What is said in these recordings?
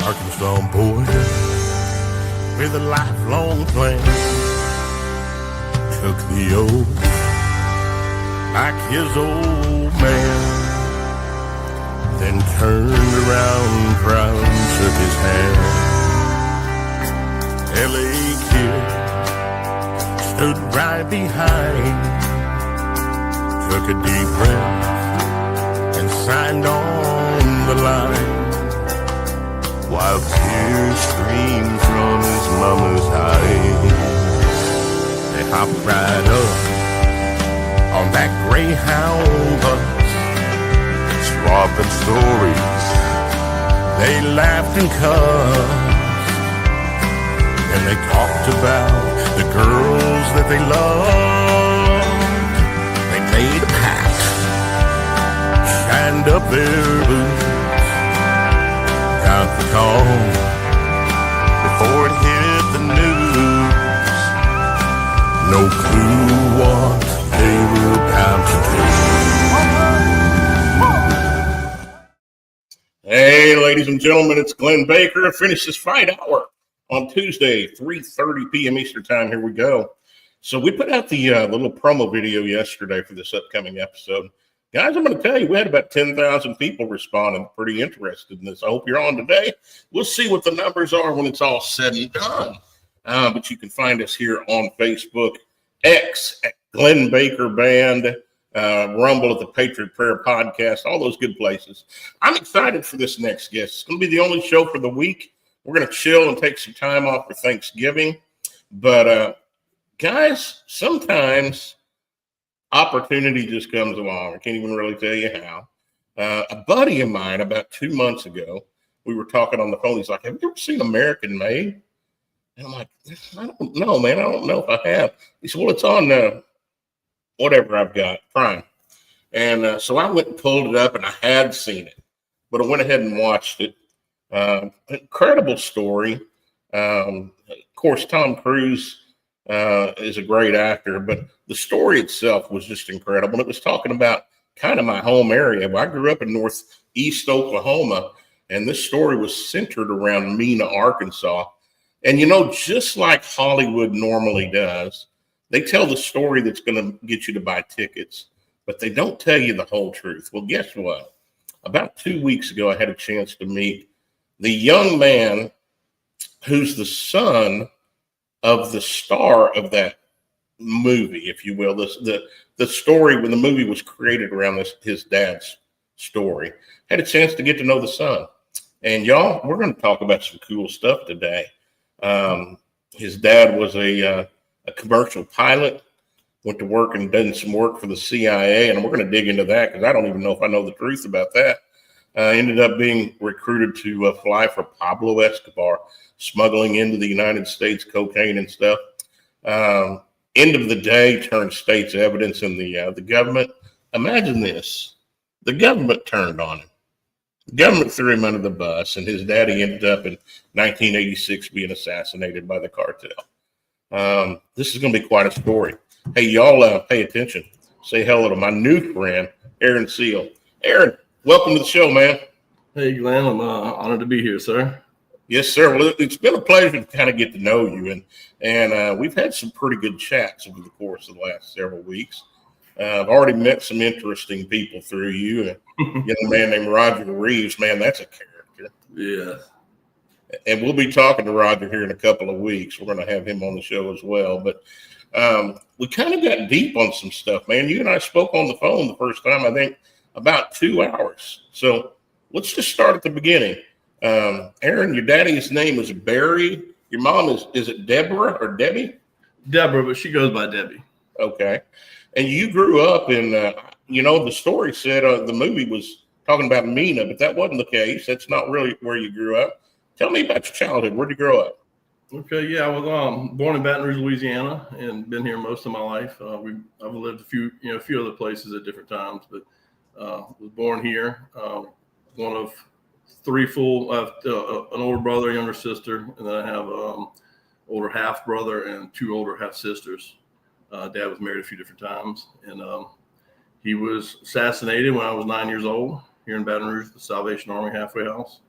Arkansas boy with a lifelong plan took the oath like his old man, then turned around proud and shook his hand. L.A. kid stood right behind, took a deep breath and signed on the line, while tears streamed from his mama's eyes. They hopped right up on that Greyhound bus, swapping stories. They laughed and cussed, and they talked about the girls that they loved. They made a pact, shined up their boots, got the call before it hit the news. No clue what they were about to do. Hey, ladies and gentlemen, it's Glenn Baker. Finish this fight hour on Tuesday, 3:30 p.m. Eastern time. Here we go. So we put out the little promo video yesterday for this upcoming episode. Guys, I'm going to tell you, we had about 10,000 people responding, pretty interested in this. I hope you're on today. We'll see what the numbers are when it's all said and done. But you can find us here on Facebook, X at Glenn Baker Band, Rumble at the Patriot Prayer Podcast, all those good places. I'm excited for this next guest. It's going to be the only show for the week. We're going to chill and take some time off for Thanksgiving. But, guys, sometimes opportunity just comes along. I can't even really tell you how. A buddy of mine about 2 months ago, we were talking on the phone. He's like, have you ever seen American Made? And I'm like, I don't know, man. I don't know if I have. He said, well, it's on whatever I've got, Prime. And so I went and pulled it up, and I had seen it. But I went ahead and watched it. Incredible story. Of course, Tom Cruise is a great actor, but the story itself was just incredible. It was talking about kind of my home area. I grew up in northeast Oklahoma, and this story was centered around Mena, Arkansas. And, you know, just like Hollywood normally does, they tell the story that's going to get you to buy tickets, but they don't tell you the whole truth. Well, guess what? About 2 weeks ago, I had a chance to meet the young man who's the son of the star of that movie, if you will. The story when the movie was created around his dad's story. Had a chance to get to know the son. And y'all, we're going to talk about some cool stuff today. His dad was a commercial pilot, went to work and done some work for the CIA, and we're going to dig into that because I don't even know if I know the truth about that. Ended up being recruited to fly for Pablo Escobar, smuggling into the United States cocaine and stuff. End of the day, turned state's evidence in the government. Imagine this. The government turned on him. The government threw him under the bus, and his daddy ended up in 1986 being assassinated by the cartel. This is going to be quite a story. Hey, y'all pay attention. Say hello to my new friend, Aaron Seal. Aaron, welcome to the show, man. Hey, Glenn. I'm honored to be here, sir. Yes, sir. Well, it's been a pleasure to kind of get to know you, and we've had some pretty good chats over the course of the last several weeks. I've already met some interesting people through you. A young man named Roger Reeves, man, that's a character. Yeah. And we'll be talking to Roger here in a couple of weeks. We're going to have him on the show as well. But we kind of got deep on some stuff, man. You and I spoke on the phone the first time, I think, about 2 hours. So let's just start at the beginning. Aaron, your daddy's name is Barry. Your mom is it Deborah or Debbie? Deborah, but she goes by Debbie. Okay. And you grew up in, the story said the movie was talking about Mena, but that wasn't the case. That's not really where you grew up. Tell me about your childhood. Where'd you grow up? Okay, yeah, I was born in Baton Rouge, Louisiana, and been here most of my life. I've lived a few other places at different times, but was born here. One of three full. I have an older brother, younger sister, and then I have older half brother and two older half sisters. Dad was married a few different times, and he was assassinated when I was 9 years old here in Baton Rouge, the Salvation Army halfway house.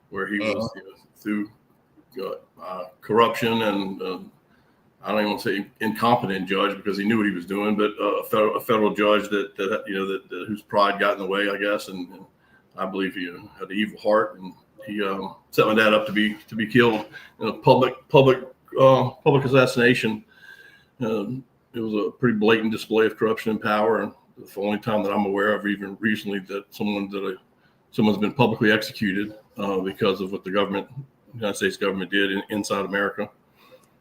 where he was through corruption and I don't even want to say incompetent judge because he knew what he was doing, but a federal judge that whose pride got in the way, I guess, and I believe he had an evil heart, and he set my dad up to be killed in a public assassination. It was a pretty blatant display of corruption and power, and it's the only time that I'm aware of, even recently, that someone's been publicly executed because of what the United States government did inside America.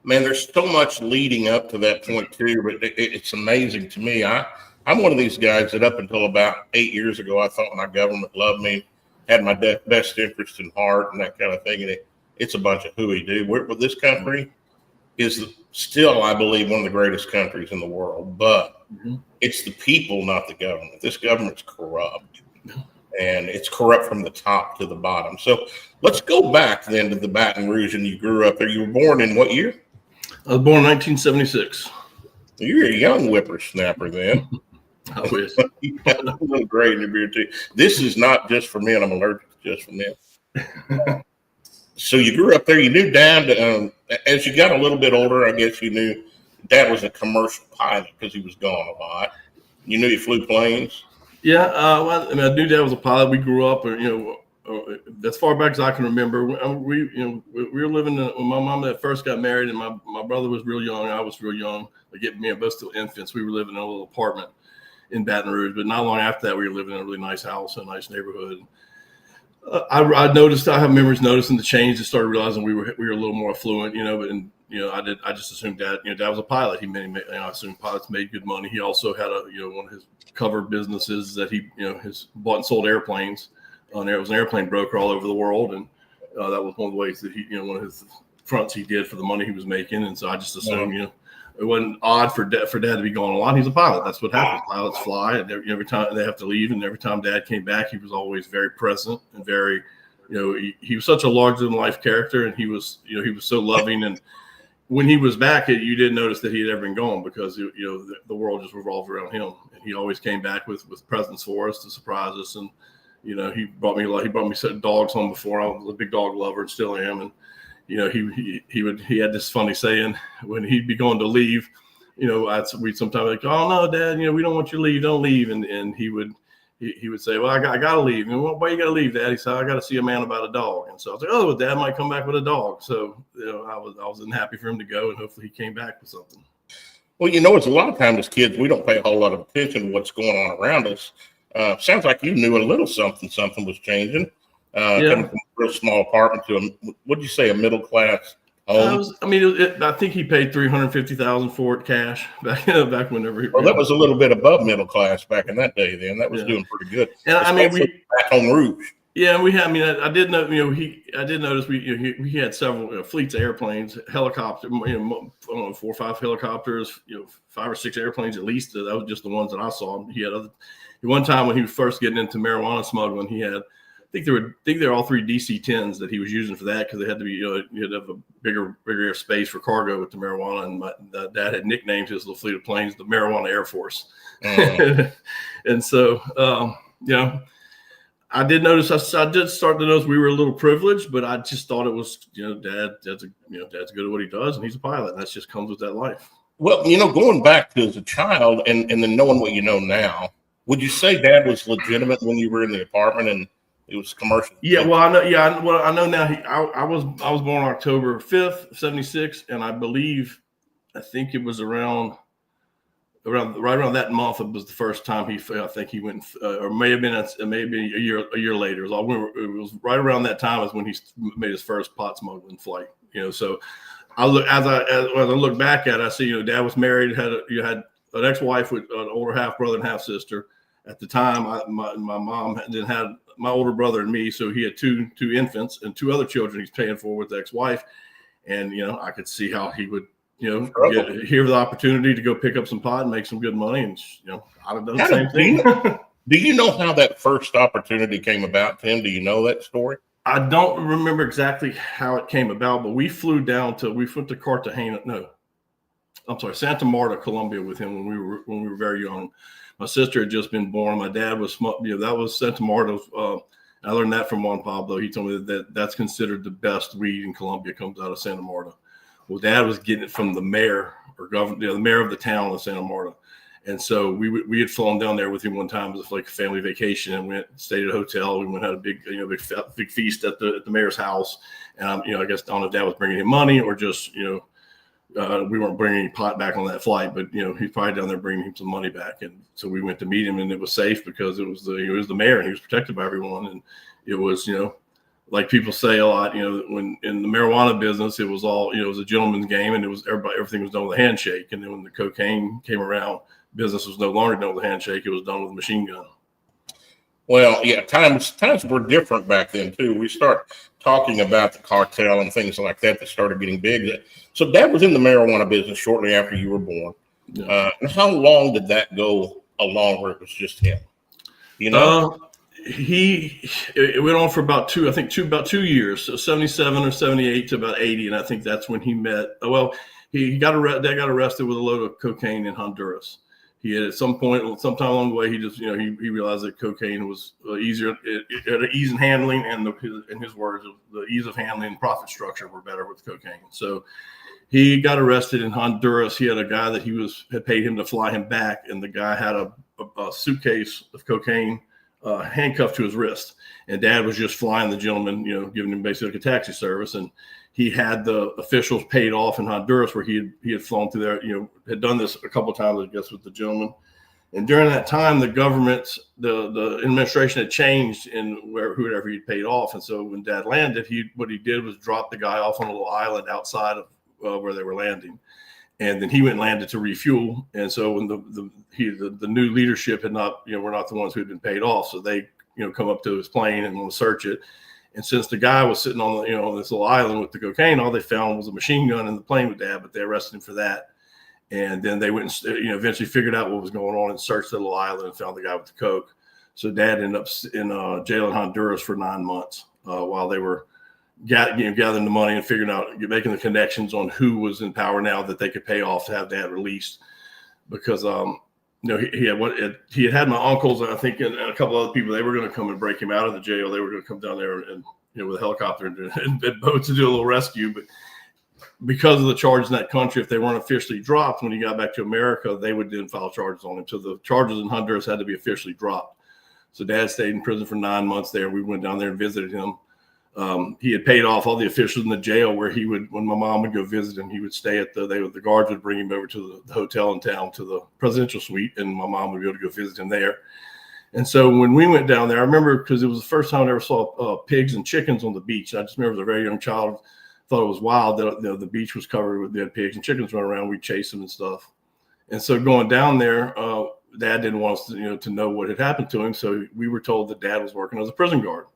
Man, there's so much leading up to that point too, but it's amazing to me. I'm one of these guys that up until about 8 years ago, I thought my government loved me, had my best interest in heart and that kind of thing. And it's a bunch of hooey-doo. With this country is still, I believe, one of the greatest countries in the world, but it's the people, not the government. This government's corrupt, and it's corrupt from the top to the bottom. So let's go back then to the Baton Rouge, and you grew up there. You were born in what year? I was born in 1976. You were a young whippersnapper then. I wish. You had a little gray in your beard too. This is not just for men. I'm allergic to just for men. So you grew up there. You knew Dad. As you got a little bit older, I guess you knew Dad was a commercial pilot because he was gone a lot. You knew he flew planes. Yeah, well, I knew Dad was a pilot. We grew up, as far back as I can remember. We were living when my mom that first got married, and my brother was real young. I was real young. Me and both still infants. We were living in a little apartment in Baton Rouge, but not long after that, we were living in a really nice house in a nice neighborhood. I have memories noticing the change and started realizing we were a little more affluent, but I just assumed Dad was a pilot. I assumed pilots made good money. He also had one of his cover businesses that he, his bought and sold airplanes. There was an airplane broker all over the world. And that was one of the ways that he, one of his fronts he did for the money he was making. And so I just assumed, it wasn't odd for Dad to be gone a lot. He's a pilot. That's what happens. Pilots fly, and every time they have to leave, and every time Dad came back, he was always very present and very, he was such a larger than life character, and he was so loving. And when he was back, you didn't notice that he had ever been gone because the world just revolved around him, and he always came back with presents for us to surprise us. And he brought me certain dogs home before. I was a big dog lover and still am, and he had this funny saying when he'd be going to leave, we'd sometimes like, oh no, Dad, we don't want you to leave, don't leave, and he would say, well, I gotta leave. And why you gotta leave, Dad? He said, I gotta see a man about a dog. And so I was like, oh, well, Dad might come back with a dog. So I wasn't happy for him to go, and hopefully he came back with something. Well, it's a lot of times as kids we don't pay a whole lot of attention to what's going on around us. Sounds like you knew a little something was changing. Coming from a real small apartment to what'd you say, a middle class home? I think he paid $350,000 for it cash back whenever. Well, that was a little bit above middle class back in that day. Then that was doing pretty good. And we Baton Rouge. Yeah, we had. I did know. I did notice we had several fleets of airplanes, helicopters. 4 or 5 helicopters. 5 or 6 airplanes at least. That was just the ones that I saw. He had other. One time when he was first getting into marijuana smuggling, he had. I think they were all 3 DC-10s that he was using for that because they had to be. You had to have a bigger space for cargo with the marijuana. And my dad had nicknamed his little fleet of planes the Marijuana Air Force. And so, I did notice. I did start to notice we were a little privileged, but I just thought it was, Dad's good at what he does, and he's a pilot. And that just comes with that life. Well, going back to as a child and then knowing what you know now, would you say Dad was legitimate when you were in the apartment and it was commercial? Yeah, well, I know. Yeah, I know now. I was born October 5th, 1976, and I think it was around that month. It was the first time I think he went, or may have been a year later. It was right around that time is when he made his first pot smuggling flight. So as I look back at it, I see Dad was married, had an ex-wife with an older half brother and half sister. At the time, my mom then had my older brother and me, so he had two infants and 2 other children he's paying for with the ex-wife. And I could see how he would hear the opportunity to go pick up some pot and make some good money, and I'd have done the same thing. Do you know how that first opportunity came about, Tim? Do you know that story? I don't remember exactly how it came about, but we went to Cartagena. No, I'm sorry, Santa Marta, Colombia, with him when we were very young. My sister had just been born. My dad was, that was Santa Marta. I learned that from Juan Pablo. He told me that that's considered the best weed in Colombia comes out of Santa Marta. Well, Dad was getting it from the mayor or governor, the mayor of the town of Santa Marta. And so we had flown down there with him one time as like a family vacation and went stayed at a hotel. We went had a big big feast at the mayor's house. And I guess I don't know if Dad was bringing him money or just we weren't bringing any pot back on that flight, but he's probably down there bringing him some money back. And so we went to meet him, and it was safe because it was the mayor and he was protected by everyone. And it was like people say a lot, when in the marijuana business, it was all it was a gentleman's game, and it was everything was done with a handshake. And then when the cocaine came around, business was no longer done with a handshake; it was done with a machine gun. Well, yeah, times were different back then too. We start talking about the cartel and things like that started getting big. So Dad was in the marijuana business shortly after you were born. Yeah. And how long did that go along where it was just him? It went on for about about 2 years, so 77 or 78 to about 80, and I think that's when he met. Well, Dad got arrested with a load of cocaine in Honduras. He had at some point, sometime along the way, he just, he realized that cocaine was easier, it had an ease in handling, and in his words, the ease of handling and profit structure were better with cocaine. So he got arrested in Honduras. He had a guy that had paid him to fly him back, and the guy had a suitcase of cocaine handcuffed to his wrist. And Dad was just flying the gentleman, giving him basically like a taxi service. And he had the officials paid off in Honduras where he had flown through there, had done this a couple of times, I guess, with the gentleman. And during that time, the government, the administration had changed in whoever he'd paid off. And so when Dad landed, what he did was drop the guy off on a little island outside of where they were landing. And then he went and landed to refuel. And so when the new leadership had not, were not the ones who had been paid off. So they, come up to his plane and want to search it. And since the guy was sitting on on this little island with the cocaine, all they found was a machine gun in the plane with Dad, but they arrested him for that. And then they went and, eventually figured out what was going on and searched the little island and found the guy with the coke. So Dad ended up in jail in Honduras for 9 months while they were gathering the money and figuring out, making the connections on who was in power now that they could pay off to have Dad released. Because, he had my uncles, I think, and a couple other people. They were going to come and break him out of the jail. They were going to come down there and with a helicopter and boats to do a little rescue. But because of the charges in that country, if they weren't officially dropped when he got back to America, they would then file charges on him. So the charges in Honduras had to be officially dropped. So Dad stayed in prison for 9 months there. We went down there and visited him. He had paid off all the officials in the jail where when my mom would go visit him, he would stay at the guards would bring him over to the hotel in town to the presidential suite, and my mom would be able to go visit him there. And so when we went down there, I remember because it was the first time I ever saw pigs and chickens on the beach. I just remember as a very young child, thought it was wild that the beach was covered with dead pigs and chickens running around. We'd chase them and stuff. And so going down there, Dad didn't want us to know what had happened to him. So we were told that Dad was working as a prison guard.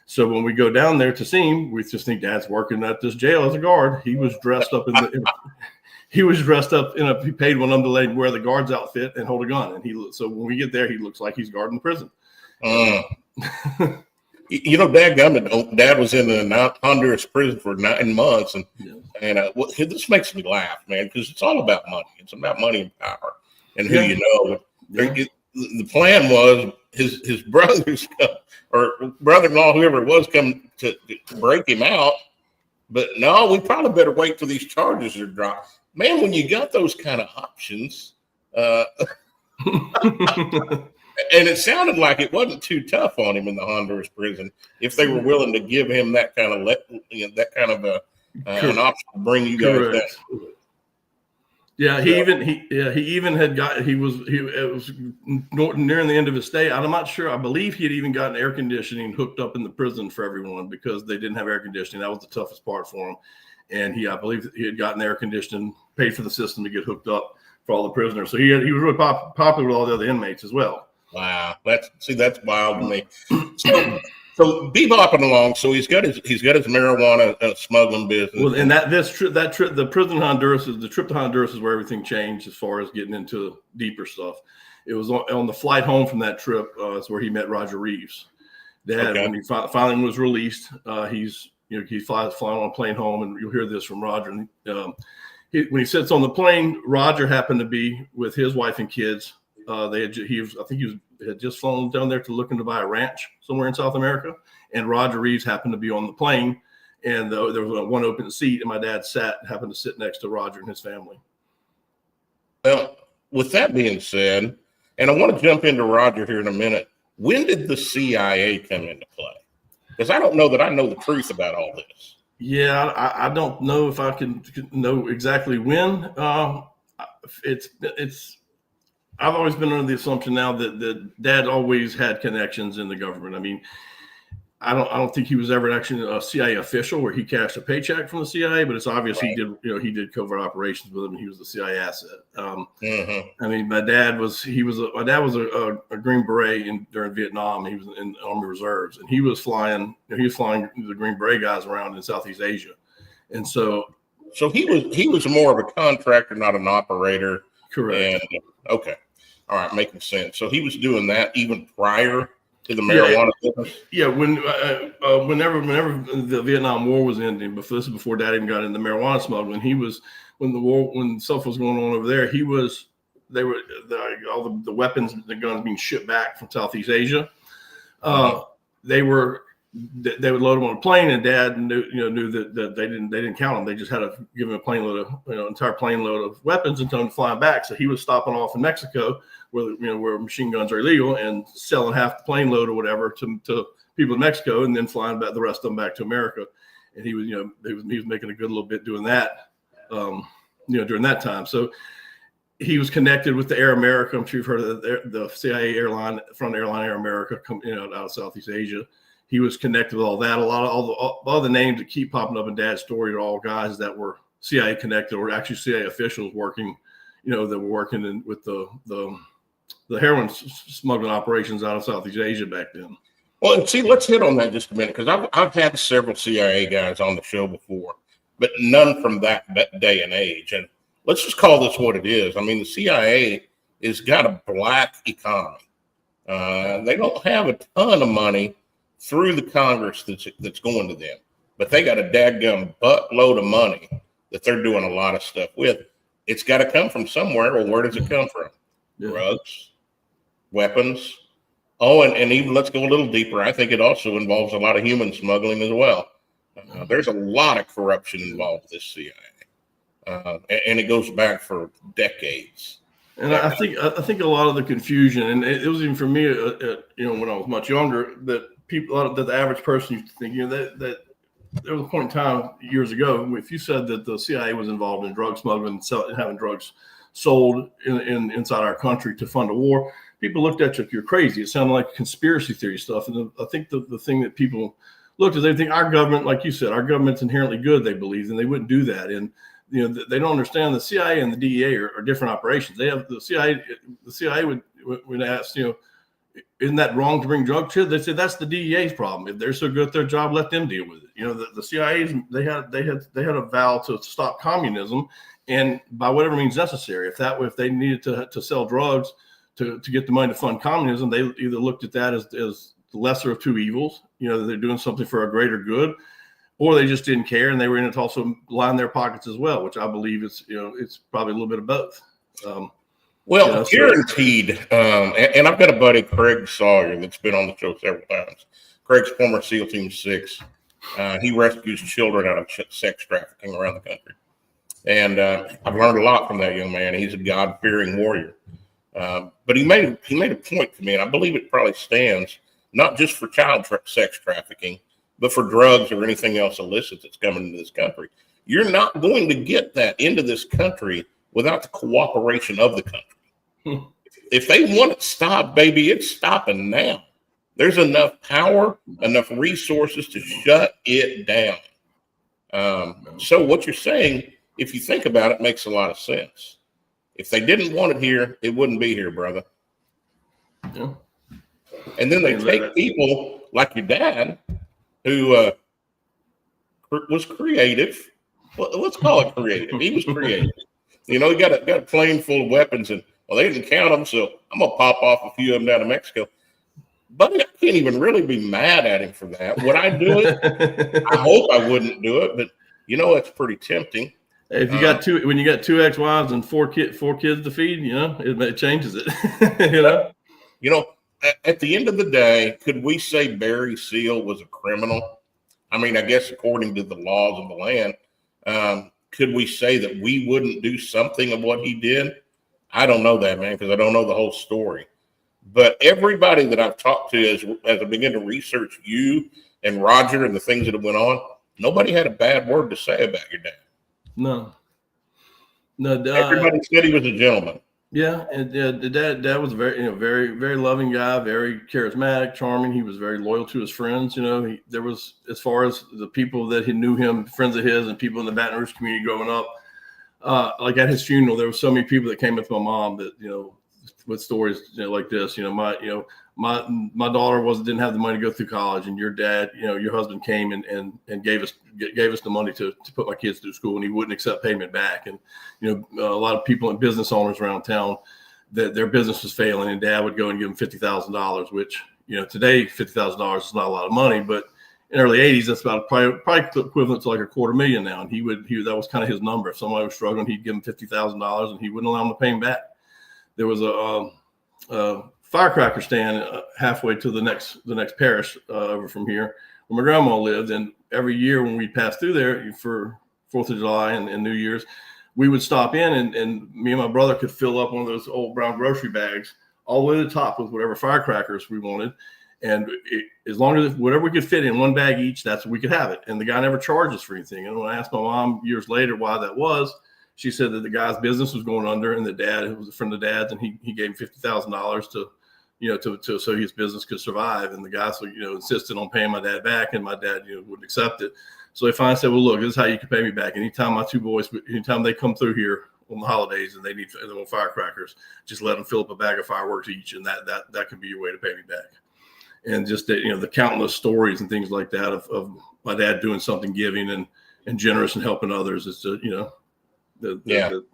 So when we go down there to see him, we just think Dad's working at this jail as a guard. He was dressed up he paid one of them to wear the guard's outfit and hold a gun. And so when we get there, he looks like he's guarding the prison. Dad was in the Honduras prison for 9 months, and this makes me laugh, man, because it's all about money. It's about money and power, and who you know. Yeah. The plan was his brothers or brother-in-law, whoever it was, come to break him out. But no, we probably better wait till these charges are dropped. Man, when you got those kind of options, and it sounded like it wasn't too tough on him in the Honduras prison if they were willing to give him that kind of an option to bring you guys back. Yeah, it was nearing the end of his stay. I'm not sure. I believe he had even gotten air conditioning hooked up in the prison for everyone because they didn't have air conditioning. That was the toughest part for him. And I believe he had gotten air conditioning, paid for the system to get hooked up for all the prisoners. So he was really popular with all the other inmates as well. Wow, that's wild to me. So bebopping along. So he's got his marijuana smuggling business. Well, and the prison in Honduras the trip to Honduras is where everything changed as far as getting into deeper stuff. It was on the flight home from that trip is where he met Roger Reeves. Dad, when he finally was released, he flying on a plane home, and you'll hear this from Roger. When he sits on the plane, Roger happened to be with his wife and kids had just flown down there looking to buy a ranch somewhere in South America, and Roger Reeves happened to be on the plane, and there was one open seat, and my dad happened to sit next to Roger and his family. Well, with that being said, and I want to jump into Roger here in a minute. When did the CIA come into play? Because I don't know that I know the truth about all this. Yeah, I don't know if I can know exactly when. I've always been under the assumption now that Dad always had connections in the government. I mean, I don't think he was ever actually a CIA official where he cashed a paycheck from the CIA, but it's obvious Right. he did covert operations with him. He was the CIA asset. Mm-hmm. I mean, my dad was a Green Beret during Vietnam. He was in Army Reserves, and he was flying the Green Beret guys around in Southeast Asia, and so he was more of a contractor, not an operator. correct. And okay, all right, making sense. So he was doing that even prior to the marijuana business? Yeah, whenever the Vietnam War was ending, this is before Dad even got into marijuana smuggling. When stuff was going on over there, all the weapons, the guns being shipped back from Southeast Asia. They would load them on a plane, and Dad knew that they didn't count them. They just had to give him a entire plane load of weapons and tell him to fly them back. So he was stopping off in Mexico, where machine guns are illegal, and selling half the plane load or whatever to people in Mexico, and then flying back the rest of them back to America. And he was making a good little bit doing that, during that time. So he was connected with the Air America. I'm sure you've heard of the CIA airline, Front Airline Air America, out of Southeast Asia. He was connected with all that. All the names that keep popping up in Dad's story are all guys that were CIA connected, or actually CIA officials working, that were working with the heroin smuggling operations out of Southeast Asia back then. Well, see, let's hit on that just a minute, because I've had several CIA guys on the show before, but none from that day and age. And let's just call this what it is. I mean, the CIA has got a black economy. They don't have a ton of money through the Congress that's going to them, but they got a dadgum buttload of money that they're doing a lot of stuff with. It's got to come from somewhere. Well, where does it come from? Yeah. Drugs, weapons. Oh, and even let's go a little deeper. I think it also involves a lot of human smuggling as well. There's a lot of corruption involved with this CIA, and it goes back for decades. And I think a lot of the confusion, and it was even for me, when I was much younger, that that the average person used to think, that there was a point in time years ago, if you said that the CIA was involved in drug smuggling and having drugs sold inside our country to fund a war, people looked at you like you're crazy. It sounded like conspiracy theory stuff. And I think the thing that people looked at, they think our government, like you said, our government's inherently good, they believe, and they wouldn't do that. And they don't understand the CIA and the DEA are different operations. They have the CIA would ask, isn't that wrong to bring drugs here? They said that's the DEA's problem. If they're so good at their job, let them deal with it. The CIA, they had a vow to stop communism, and by whatever means necessary. If they needed to sell drugs to get the money to fund communism, they either looked at that as the lesser of two evils. They're doing something for a greater good, or they just didn't care, and they were in it to also line their pockets as well, which I believe it's probably a little bit of both. Guaranteed. And I've got a buddy, Craig Sawyer, that's been on the show several times. Craig's former SEAL Team 6. He rescues children out of sex trafficking around the country. And I've learned a lot from that young man. He's a God-fearing warrior. But he made a point to me, and I believe it probably stands, not just for child sex trafficking, but for drugs or anything else illicit that's coming into this country. You're not going to get that into this country without the cooperation of the country. If they want it stopped, baby, it's stopping now. There's enough power, enough resources to shut it down. So what you're saying, if you think about it, makes a lot of sense. If they didn't want it here, it wouldn't be here, brother. Yeah. And then they take people like your dad, who was creative. Well, let's call it creative. He was creative. He got a plane full of weapons, and they didn't count them, so I'm gonna pop off a few of them down to Mexico. But I can't even really be mad at him for that. Would I do it? I hope I wouldn't do it, but it's pretty tempting. If you got when you got two ex-wives and four kids to feed, it changes it. At the end of the day, could we say Barry Seal was a criminal? I mean, I guess according to the laws of the land, could we say that we wouldn't do something of what he did? I don't know that, man, because I don't know the whole story. But everybody that I've talked to as I begin to research you and Roger and the things that have went on, nobody had a bad word to say about your dad. No. Everybody said he was a gentleman. Yeah, and the dad was a very, very loving guy, very charismatic, charming. He was very loyal to his friends. There was, as far as the people that he knew him, friends of his, and people in the Baton Rouge community growing up. Like at his funeral, there were so many people that came up to my mom that with stories like this. My daughter didn't have the money to go through college, and your dad, your husband came and gave us the money to put my kids through school, and he wouldn't accept payment back. And a lot of people and business owners around town, that their business was failing, and dad would go and give them $50,000, which today $50,000 is not a lot of money, but in the early 80s, that's about probably equivalent to like $250,000 now. And he that was kind of his number. If somebody was struggling, he'd give him $50,000, and he wouldn't allow them to pay him back. There was a firecracker stand halfway to the next parish over from here, where my grandma lived. And every year when we passed through there for 4th of July and New Year's, we would stop in, and me and my brother could fill up one of those old brown grocery bags all the way to the top with whatever firecrackers we wanted. And as long as whatever we could fit in one bag each, that's what we could have it. And the guy never charged us for anything. And when I asked my mom years later why that was, she said that the guy's business was going under, and the dad, who was a friend of dad's, and he gave him $50,000 to so his business could survive. And the guy, insisted on paying my dad back, and my dad, wouldn't accept it. So they finally said, well, look, this is how you can pay me back. Anytime my two boys, anytime they come through here on the holidays and they want firecrackers, just let them fill up a bag of fireworks each, and that could be your way to pay me back. And just that, the countless stories and things like that of my dad doing something giving and generous and helping others. It's we're in the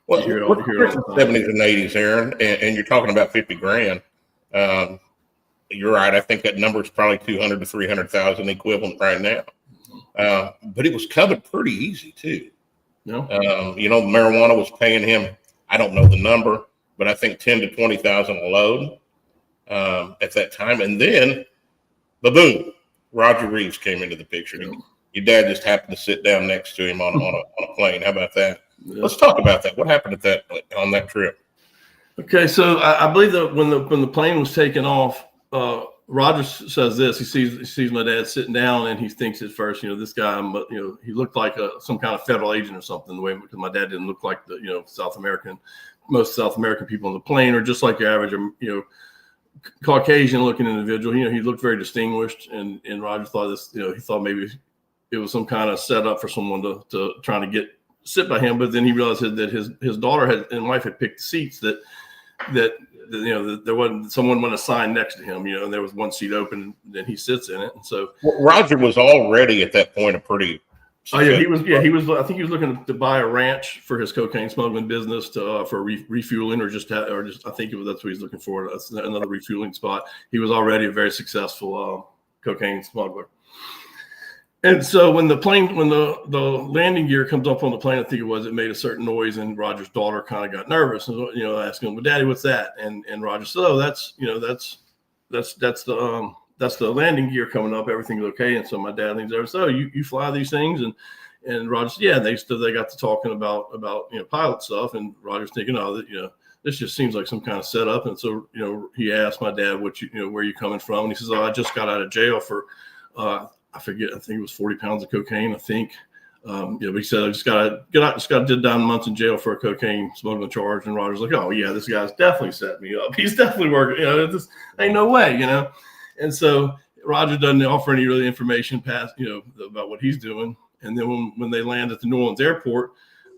70s and 80s, Aaron, and you're talking about $50,000. You're right. I think that number is probably 200 to 300,000 equivalent right now. But it was covered pretty easy too. No. Marijuana was paying him, I don't know the number, but I think 10 to 20,000 a load at that time. And then, boom, Roger Reeves came into the picture. Yeah. Your dad just happened to sit down next to him on a plane. How about that? Yeah. Let's talk about that. What happened on that trip? Okay, so I believe that when the plane was taking off, Roger says this. He sees my dad sitting down, and he thinks at first, this guy, he looked like some kind of federal agent or something. The way, because my dad didn't look like most South American people on the plane, or just like your average, Caucasian looking individual. He looked very distinguished, and Roger thought this. He thought maybe it was some kind of setup for someone to trying to sit by him. But then he realized that his daughter and wife had picked the seats that there wasn't someone went assigned next to him, and there was one seat open, and then he sits in it. And so Roger was already at that point a pretty. He was. I think he was looking to buy a ranch for his cocaine smuggling business for refueling, or just I think that's what he's looking for. That's another refueling spot. He was already a very successful cocaine smuggler. And so when the landing gear comes up on the plane, I think it made a certain noise, and Roger's daughter kind of got nervous, and asking him, "Well, Daddy, what's that?" And Roger said, "Oh, that's the landing gear coming up. Everything's okay." And so my dad leans over, "So you fly these things?" And Roger said, "Yeah." They got to talking about pilot stuff, and Roger's thinking, "Oh, this just seems like some kind of setup." And so he asked my dad, where you coming from?" And he says, "Oh, I just got out of jail for I forget. I think it was 40 pounds of cocaine. I think. But he said, I just did 9 months in jail for a cocaine smuggling charge." And Roger's like, "Oh yeah, this guy's definitely set me up. He's definitely working. This ain't no way, And so Roger doesn't offer any really information past, about what he's doing. And then when they land at the New Orleans airport,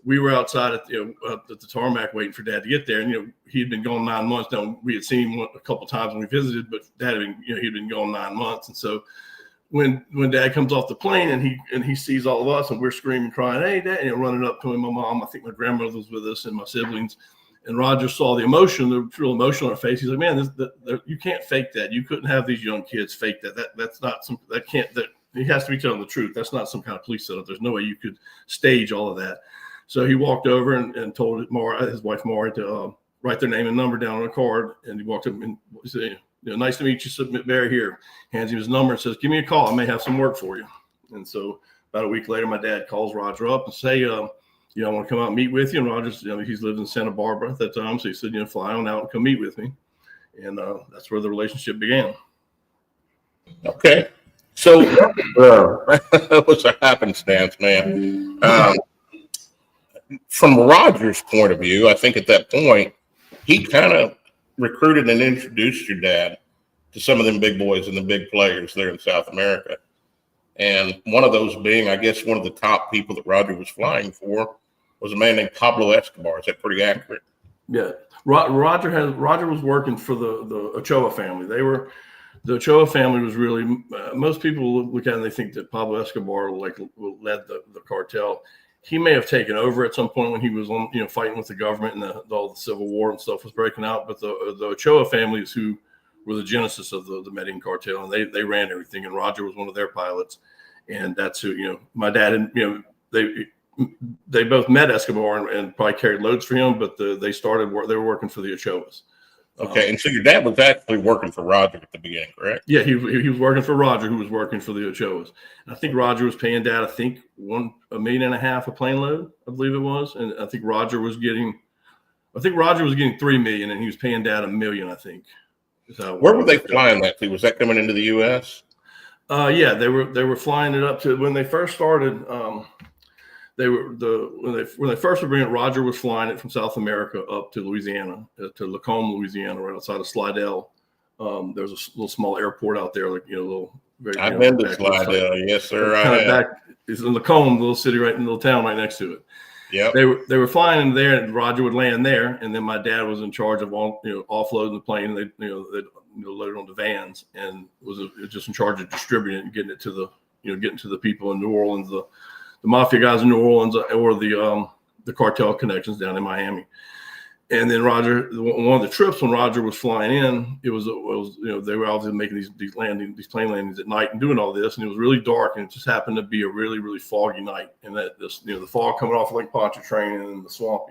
we were outside at the tarmac waiting for Dad to get there. And he'd been gone 9 months. Now we had seen him a couple of times when we visited, but Dad had been, he'd been gone 9 months. And so when Dad comes off the plane and he sees all of us, and we're screaming, crying, "Hey, Dad!" Running up to him, my mom, I think my grandmother was with us, and my siblings. And Roger saw the emotion, the real emotion on her face. He's like, "Man, you can't fake that. You couldn't have these young kids fake that. That's not some. He has to be telling the truth. That's not some kind of police setup. There's no way you could stage all of that." So he walked over and told his wife Mara to write their name and number down on a card. And he walked up and said, nice to meet you, Submit Barry here. Hands him his number and says, give me a call. I may have some work for you. And so about a week later, my dad calls Roger up and say, I want to come out and meet with you. And Roger's, he's lived in Santa Barbara at that time. So he said, fly on out and come meet with me. And that's where the relationship began. Okay. So that was a happenstance, man. From Roger's point of view, I think at that point, he kind of recruited and introduced your dad to some of them big boys and the big players there in South America. And one of those being, I guess, one of the top people that Roger was flying for was a man named Pablo Escobar. Is that pretty accurate? Yeah. Roger was working for the Ochoa family. The Ochoa family was really, most people look at it and they think that Pablo Escobar led the cartel. He may have taken over at some point when he was on, fighting with the government and all the Civil War and stuff was breaking out. But the Ochoa families who were the genesis of the Medellin cartel, and they ran everything. And Roger was one of their pilots, and that's who my dad and they both met Escobar and probably carried loads for him. But they were working for the Ochoas. Okay, and so your dad was actually working for Roger at the beginning, correct? Yeah, he was working for Roger, who was working for the Ochoas. And I think Roger was paying Dad, $1.5 million a plane load, I believe it was. And I think Roger was getting $3 million, and he was paying Dad $1 million, I think. Where were they flying that to? Was that coming into the U.S.? Yeah, they were flying it up to when they first started. When they first were bringing it, Roger was flying it from South America up to Louisiana, to Lacombe, Louisiana, right outside of Slidell. There's a little small airport out there, I've been to Slidell, yes, sir. It's in Lacombe, little city, right in the little town right next to it. Yeah, they were flying in there, and Roger would land there, and then my dad was in charge of offloading the plane. And they loaded onto vans, and was just in charge of distributing it and getting it to the people in New Orleans, the mafia guys in New Orleans, or the cartel connections down in Miami. And then Roger, one of the trips when Roger was flying in, it was they were obviously making these plane landings at night and doing all this, and it was really dark, and it just happened to be a really, really foggy night. And that the fog coming off Lake Pontchartrain and in the swamp.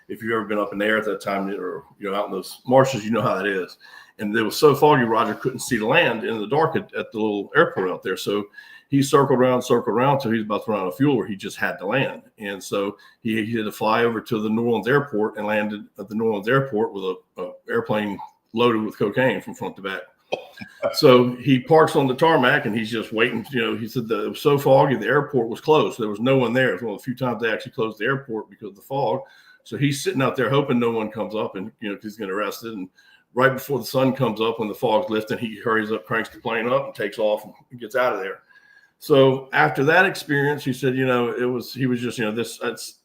If you've ever been up in there at that time, or out in those marshes, you know how that is. And it was so foggy, Roger couldn't see the land in the dark at the little airport out there. So he circled around till he was about to run out of fuel, where he just had to land. And so he had to fly over to the New Orleans airport and landed at the New Orleans airport with a airplane loaded with cocaine from front to back. So he parks on the tarmac and he's just waiting. He said that it was so foggy, the airport was closed. So there was no one there. It was one of the few times they actually closed the airport because of the fog. So he's sitting out there hoping no one comes up and, he's going to arrest it. And right before the sun comes up, when the fog's lifting, he hurries up, cranks the plane up and takes off and gets out of there. So after that experience, he said, he was just, I'm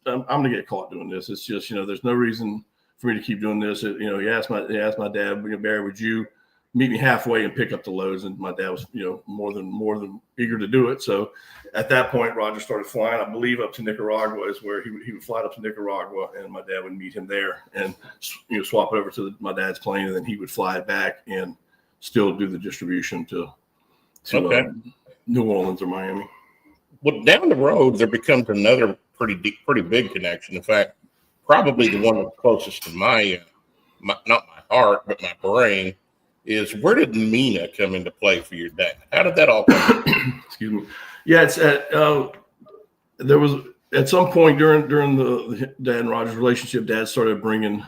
going to get caught doing this. It's just, there's no reason for me to keep doing this. He asked my dad, Barry, would you meet me halfway and pick up the loads? And my dad was, more than eager to do it. So at that point, Roger started flying, I believe, up to Nicaragua is where he would fly up to Nicaragua, and my dad would meet him there and, swap it over to my dad's plane, and then he would fly it back and still do the distribution to okay. New Orleans or Miami. Well, down the road, there becomes another pretty big connection. In fact, probably the one that's closest to my not my heart, but my brain, is where did Mina come into play for your dad? How did that all come? Excuse me. Yeah, it's there was at some point during the Dad and Roger's relationship, Dad started bringing.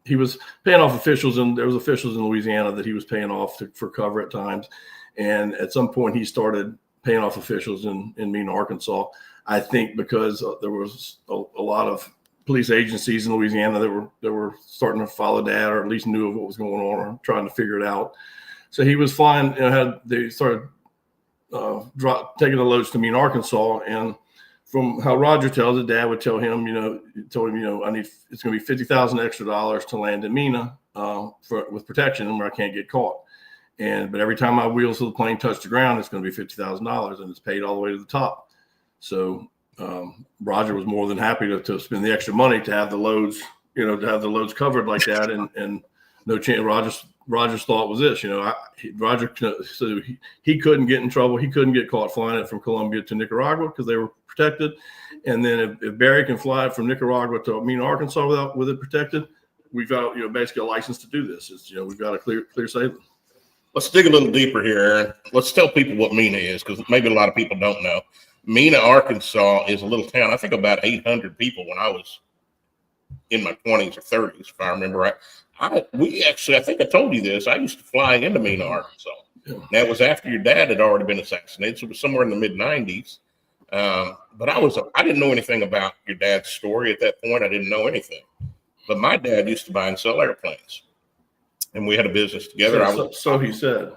He was paying off officials, and there was officials in Louisiana that he was paying off for cover at times. And at some point, he started paying off officials in Mina, Arkansas. I think because there was a lot of police agencies in Louisiana that were starting to follow Dad, or at least knew of what was going on, or trying to figure it out. So he was flying. They started taking the loads to Mina, Arkansas, and from how Roger tells it, Dad would tell him, it's going to be $50,000 extra to land in Mina with protection, where I can't get caught. But every time my wheels of the plane touch the ground, it's going to be $50,000, and it's paid all the way to the top. So Roger was more than happy to spend the extra money to have the loads, covered like that. And no chance. Roger's thought was this, Roger, so he couldn't get in trouble. He couldn't get caught flying it from Colombia to Nicaragua because they were protected. And then if Barry can fly it from Nicaragua to Mena, Arkansas with it protected, we've got, basically a license to do this. It's, we've got a clear sailing. Let's dig a little deeper here, Aaron. Let's tell people what Mena is, because maybe a lot of people don't know. Mena, Arkansas is a little town. I think about 800 people when I was in my 20s or 30s, if I remember right. I think I told you this. I used to fly into Mena, Arkansas. Yeah. That was after your dad had already been assassinated. So it was somewhere in the mid 90s. But I didn't know anything about your dad's story at that point. I didn't know anything. But my dad used to buy and sell airplanes, and we had a business together. So he said.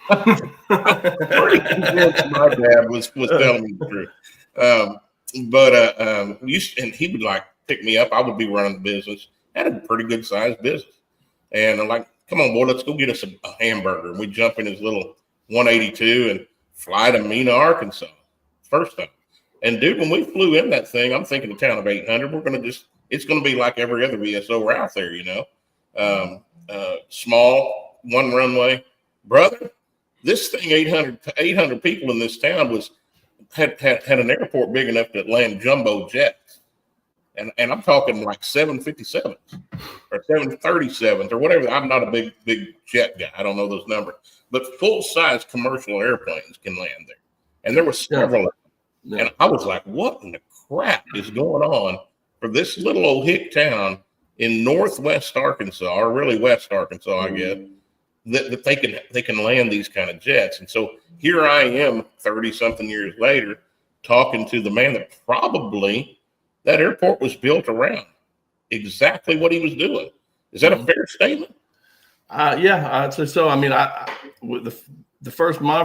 Pretty convinced my dad was telling me the truth. And he would like pick me up. I would be running the business. Had a pretty good sized business. And I'm like, come on, boy, let's go get us a hamburger. And we jump in his little 182 and fly to Mena, Arkansas. First time. And dude, when we flew in that thing, I'm thinking a town of 800. It's going to be like every other VSO we're out there, small, one runway. Brother, this thing, 800 people in this town had an airport big enough to land jumbo jets. And I'm talking like 757s or 737s or whatever. I'm not a big jet guy. I don't know those numbers. But full-size commercial airplanes can land there. And there were several of them. Yeah. And I was like, what in the crap is going on for this little old hick town in northwest Arkansas, or really west Arkansas, I guess, that they can land these kind of jets. And so here I am 30-something years later talking to the man that probably that airport was built around exactly what he was doing. Is that a fair statement? Yeah, I'd say so. I mean, my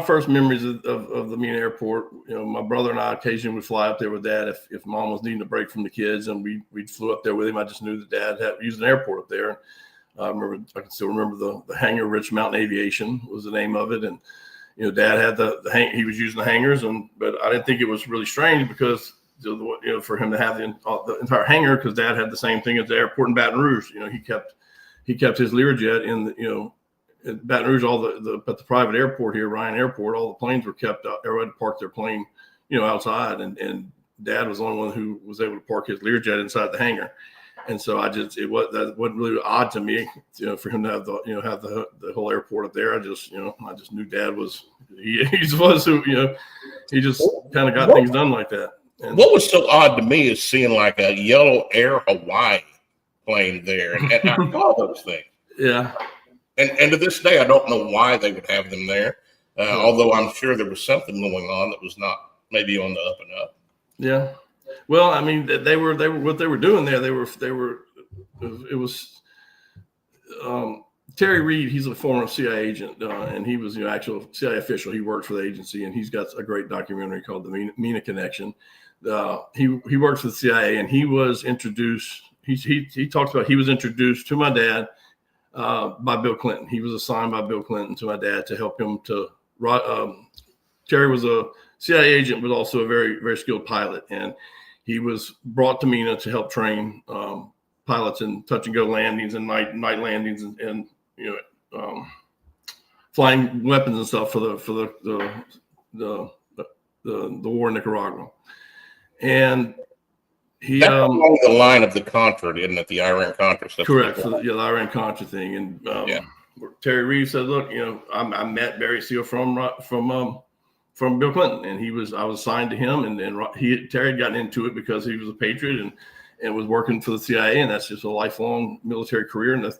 first memories of the Mena airport, my brother and I occasionally would fly up there with Dad if Mom was needing a break from the kids, and we flew up there with him. I just knew that Dad had used an airport up there. I can still remember the hangar. Rich Mountain Aviation was the name of it, and Dad had he was using the hangars, but I didn't think it was really strange because for him to have the entire hangar, because Dad had the same thing at the airport in Baton Rouge. He kept his Learjet in in Baton Rouge, at the private airport here, Ryan Airport, all the planes were kept out. Everybody parked their plane, outside, and Dad was the only one who was able to park his Learjet inside the hangar. And so that wasn't really odd to me, for him to have the whole airport up there. I just knew Dad was he was who he just kind of got things done like that. And what was so odd to me is seeing like a yellow Air Hawaii plane there, and I saw those things. Yeah. And to this day, I don't know why they would have them there. Although I'm sure there was something going on that was not maybe on the up and up. Yeah. Well, I mean, they were what they were doing there. It was Terry Reed. He's a former CIA agent, and he was actual CIA official. He worked for the agency, and he's got a great documentary called The Mena Connection. He works for the CIA, and he was introduced. He talks about he was introduced to my dad by Bill Clinton. He was assigned by Bill Clinton to my dad to help him to. Terry was a CIA agent, but also a very, very skilled pilot, and he was brought to Mena to help train pilots in touch and go landings and night landings and flying weapons and stuff for the war in Nicaragua. And that's along the line of the Contra, isn't it? The Iran-Contra stuff. Correct. The Iran-Contra thing. And Terry Reeves said, "Look, I met Barry Seal from Bill Clinton, and I was assigned to him, and Terry had gotten into it because he was a patriot and was working for the CIA, and that's just a lifelong military career and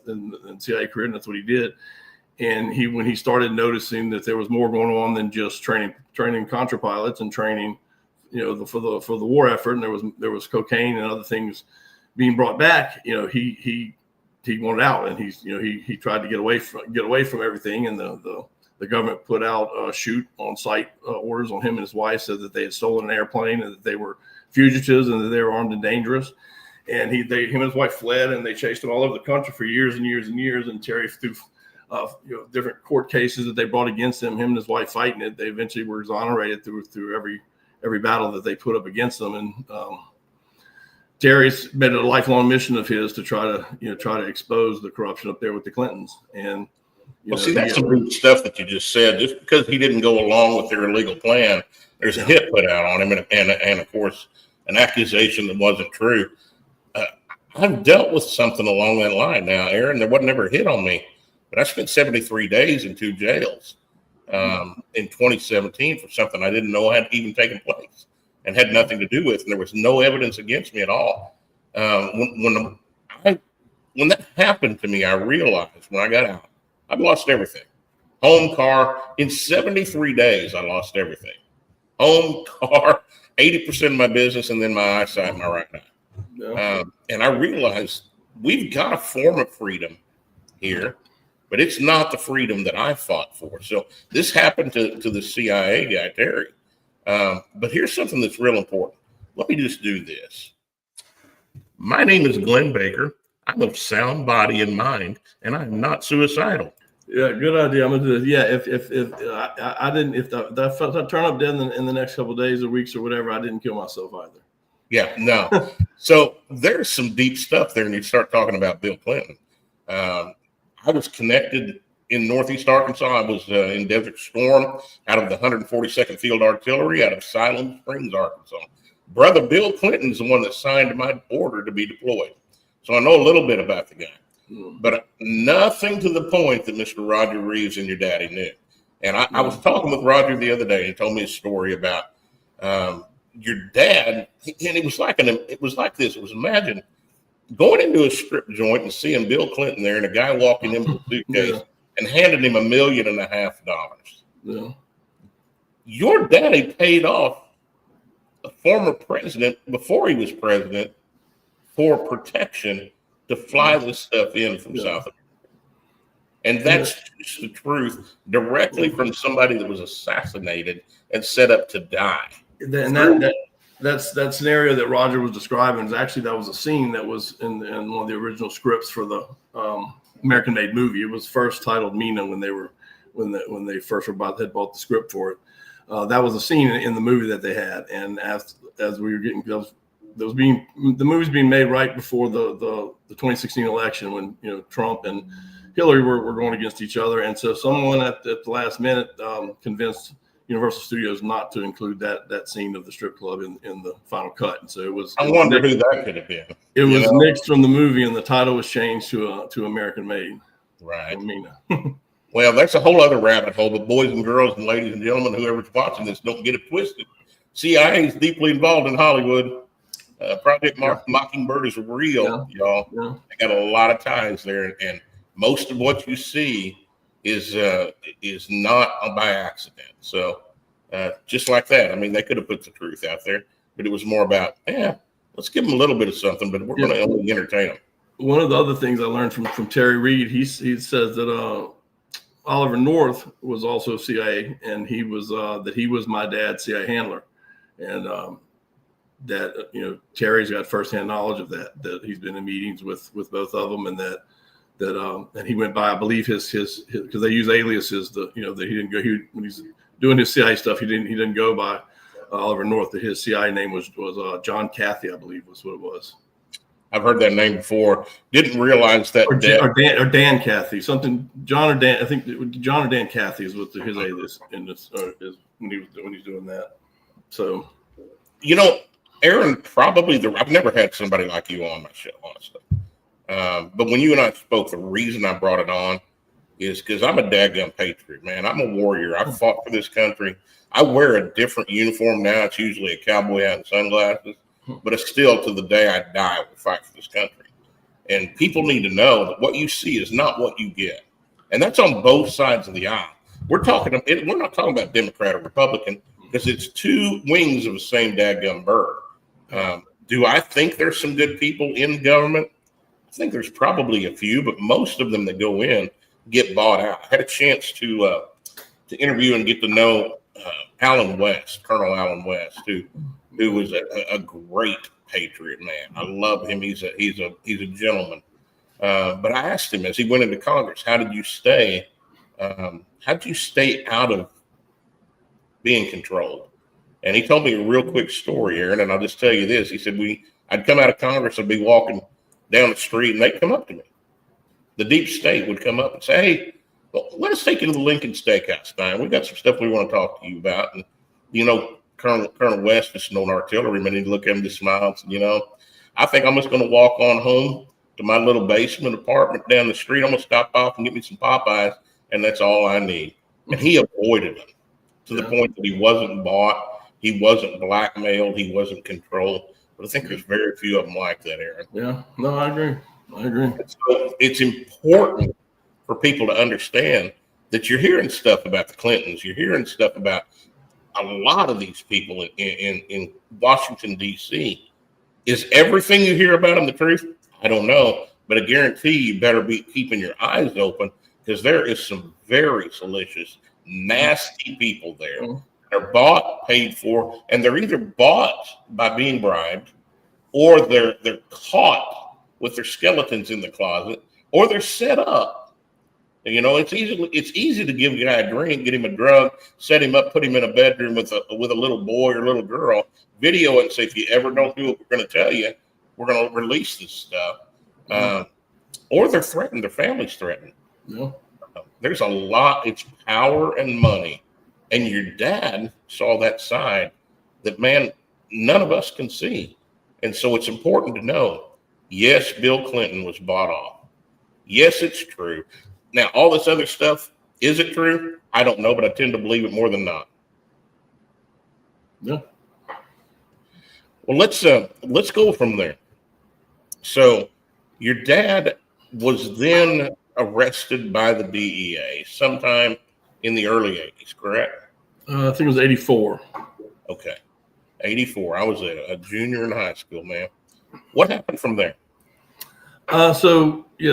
CIA career, and that's what he did. And when he started noticing that there was more going on than just training Contra pilots and training, for the war effort, and there was cocaine and other things being brought back, he wanted out, and he tried to get away from everything, and the government put out shoot on sight orders on him and his wife, said that they had stolen an airplane and that they were fugitives and that they were armed and dangerous. And him and his wife fled, and they chased him all over the country for years and years and years. And Terry, through different court cases that they brought against him and his wife fighting it, they eventually were exonerated through every battle that they put up against them. And Terry's made it a lifelong mission of his to try to expose the corruption up there with the Clintons. And that's some good stuff that you just said. Just because he didn't go along with their illegal plan, there's a hit put out on him, and of course, an accusation that wasn't true. I've dealt with something along that line now, Aaron. There wasn't ever a hit on me, but I spent 73 days in 2 jails in 2017 for something I didn't know had even taken place and had nothing to do with, and there was no evidence against me at all. When that happened to me, I realized when I got out, I've lost everything. Home, car. In 73 days, I lost everything. Home, car, 80% of my business, and then my eyesight and my right eye. Yeah. And I realized we've got a form of freedom here, but it's not the freedom that I fought for. So this happened to the CIA guy, Terry. But here's something that's real important. Let me just do this. My name is Glenn Baker. I'm of sound body and mind, and I'm not suicidal. Yeah, good idea. I'm gonna do this. Yeah, if I turn up dead in the next couple of days or weeks or whatever, I didn't kill myself either. Yeah, no. So there's some deep stuff there, and you start talking about Bill Clinton. I was connected in Northeast Arkansas. I was in Desert Storm out of the 142nd Field Artillery out of Siloam Springs, Arkansas. Brother Bill Clinton's the one that signed my order to be deployed. So I know a little bit about the guy, but nothing to the point that Mr. Roger Reeves and your daddy knew. And I was talking with Roger the other day, and he told me a story about your dad. And it was like this. It was, imagine going into a strip joint and seeing Bill Clinton there and a guy walking in with a suitcase and handing him $1.5 million. Yeah. Your daddy paid off a former president before he was president for protection to fly this stuff in from South America. And that's just the truth, directly from somebody that was assassinated and set up to die. And that scenario that Roger was describing is actually, that was a scene that was in one of the original scripts for the American-made movie. It was first titled Mina when they first had bought the script for it. That was a scene in the movie that they had, and as we were getting the movie's being made right before the 2016 election, when Trump and Hillary were going against each other, and so someone at the last minute convinced Universal Studios not to include that scene of the strip club in the final cut, and so it was. I wonder who that could have been. It was nixed from the movie, and the title was changed to American Made. Right. Mina. Well, that's a whole other rabbit hole. But boys and girls and ladies and gentlemen, whoever's watching this, don't get it twisted. CIA is deeply involved in Hollywood. Project Mockingbird is real, y'all. Yeah. They got a lot of ties there, and most of what you see is not by accident. So just like that, I mean, they could have put the truth out there, but it was more about, let's give them a little bit of something, but we're going to only entertain them. One of the other things I learned from Terry Reed, he says that Oliver North was also CIA, and he was my dad's CIA handler, and that Terry's got firsthand knowledge of that he's been in meetings with both of them, and that and he went by, I believe his because they use aliases, that he didn't go, when he's doing his CIA stuff, he didn't go by Oliver North. That his CIA name was John Cathy, I believe was what it was. I've heard that name before. Didn't realize that. Or Dan Cathy, something. John or Dan. I think John or Dan Cathy is what his alias in this is when he's doing that. So, Aaron, probably I've never had somebody like you on my show, honestly. But when you and I spoke, the reason I brought it on is because I'm a dadgum patriot, man. I'm a warrior. I fought for this country. I wear a different uniform now. It's usually a cowboy hat and sunglasses. But it's still, to the day I die, I will fight for this country. And people need to know that what you see is not what you get. And that's on both sides of the aisle. We're not talking about Democrat or Republican, because it's two wings of the same dadgum bird. Do I think there's some good people in government? I think there's probably a few, but most of them that go in get bought out. I had a chance to interview and get to know Colonel Allen West, who was a great patriot man. I love him. He's a gentleman. But I asked him as he went into Congress, how did you stay out of being controlled? And he told me a real quick story, Aaron, and I'll just tell you this. He said, I'd come out of Congress, I'd be walking down the street, and they'd come up to me. The deep state would come up and say, hey, well, let us take you to the Lincoln Steakhouse, Stein. We've got some stuff we want to talk to you about. And, Colonel West, just an old artilleryman, he'd look at him and just smile and say, I think I'm just going to walk on home to my little basement apartment down the street. I'm going to stop off and get me some Popeyes, and that's all I need. And he avoided them to the point that he wasn't bought, he wasn't blackmailed, he wasn't controlled. But I think there's very few of them like that, Aaron. Yeah, no, I agree. So it's important for people to understand that you're hearing stuff about the Clintons. You're hearing stuff about a lot of these people in Washington, D.C. Is everything you hear about them the truth? I don't know. But I guarantee you better be keeping your eyes open, because there is some very salacious, nasty people there. They're bought, paid for, and they're either bought by being bribed, or they're caught with their skeletons in the closet, or they're set up. It's easy to give a guy a drink, get him a drug, set him up, put him in a bedroom with a little boy or little girl, video it, and say, if you ever don't do what we're going to tell you, we're going to release this stuff. Or they're threatened, their family's threatened. Yeah. There's a lot. It's power and money. And your dad saw that side that, man, none of us can see. And so it's important to know, yes, Bill Clinton was bought off. Yes, it's true. Now, all this other stuff, is it true? I don't know, but I tend to believe it more than not. Yeah. Well, let's go from there. So your dad was then arrested by the DEA sometime in the early 80s, correct? I think it was 84. Okay. 84. I was a junior in high school, man. What happened from there? So it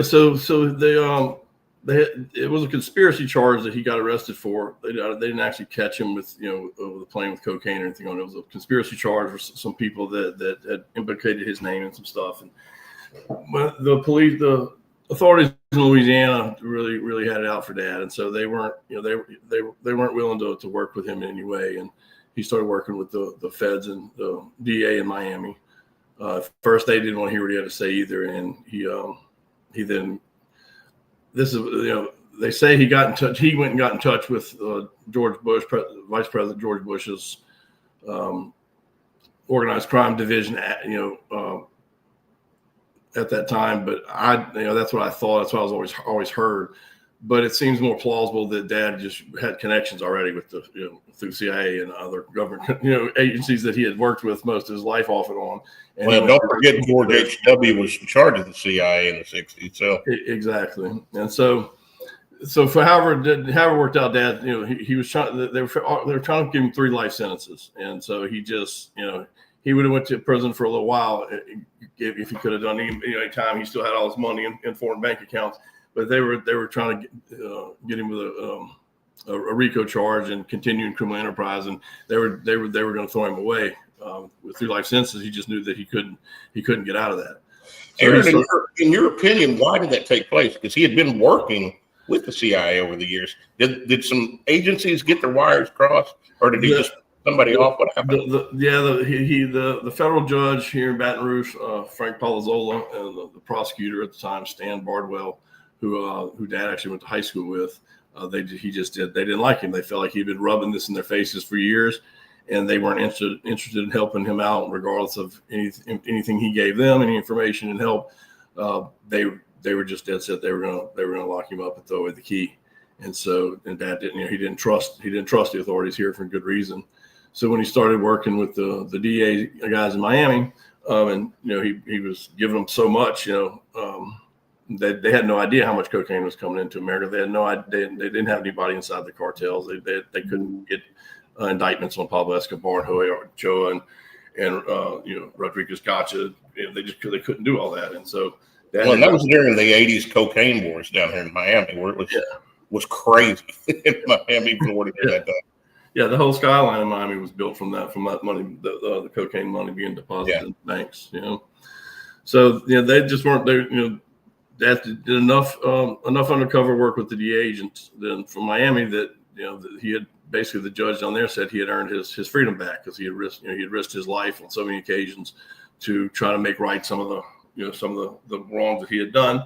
was a conspiracy charge that he got arrested for. They didn't actually catch him with, over the plane with cocaine or anything on it. It was a conspiracy charge for some people that had implicated his name and some stuff. And the authorities in Louisiana really had it out for Dad, and so they weren't willing to work with him in any way. And he started working with the feds and the DA in Miami. First, they didn't want to hear what he had to say either, and he then, this is, they say he got in touch. He went and got in touch with George Bush, Vice President George Bush's organized crime division at that time. But that's what I thought. That's what I was always heard. But it seems more plausible that Dad just had connections already with through CIA and other government agencies that he had worked with most of his life off and on. And don't forget George H.W. was in charge of the CIA in the 60s. So exactly, and so for however it worked out, Dad, he was trying. They were trying to give him 3 life sentences, and so he just he would have went to prison for a little while if he could have done any time. He still had all his money in foreign bank accounts. But they were trying to get him with a RICO charge and continuing criminal enterprise, and they were going to throw him away with 3 life sentences. He just knew that he couldn't get out of that. So Aaron, in your opinion, why did that take place? Because he had been working with the CIA over the years. Did some agencies get their wires crossed, or did he just somebody off? What happened? The federal judge here in Baton Rouge, Frank Palazzolo, and the prosecutor at the time, Stan Bardwell, who Dad actually went to high school with, they didn't like him. They felt like he'd been rubbing this in their faces for years, and they weren't interested in helping him out, regardless of anything he gave them, any information and help. They were just dead set. They were gonna lock him up and throw away the key. And Dad didn't trust the authorities here for good reason. So when he started working with the DA guys in Miami, and he was giving them so much, they had no idea how much cocaine was coming into America. They had no idea. They didn't have anybody inside the cartels. They couldn't get indictments on Pablo Escobar and Joey Ochoa and Rodriguez Gacha. They couldn't do all that. And so that was during the 80s cocaine wars down here in Miami, where it was crazy in Miami before that time. Yeah, the whole skyline in Miami was built from that money, the cocaine money being deposited in banks. So they just weren't. That did enough undercover work with the DA agents then from Miami that that he had basically, the judge down there said he had earned his freedom back, because he had risked his life on so many occasions to try to make right some of the wrongs that he had done.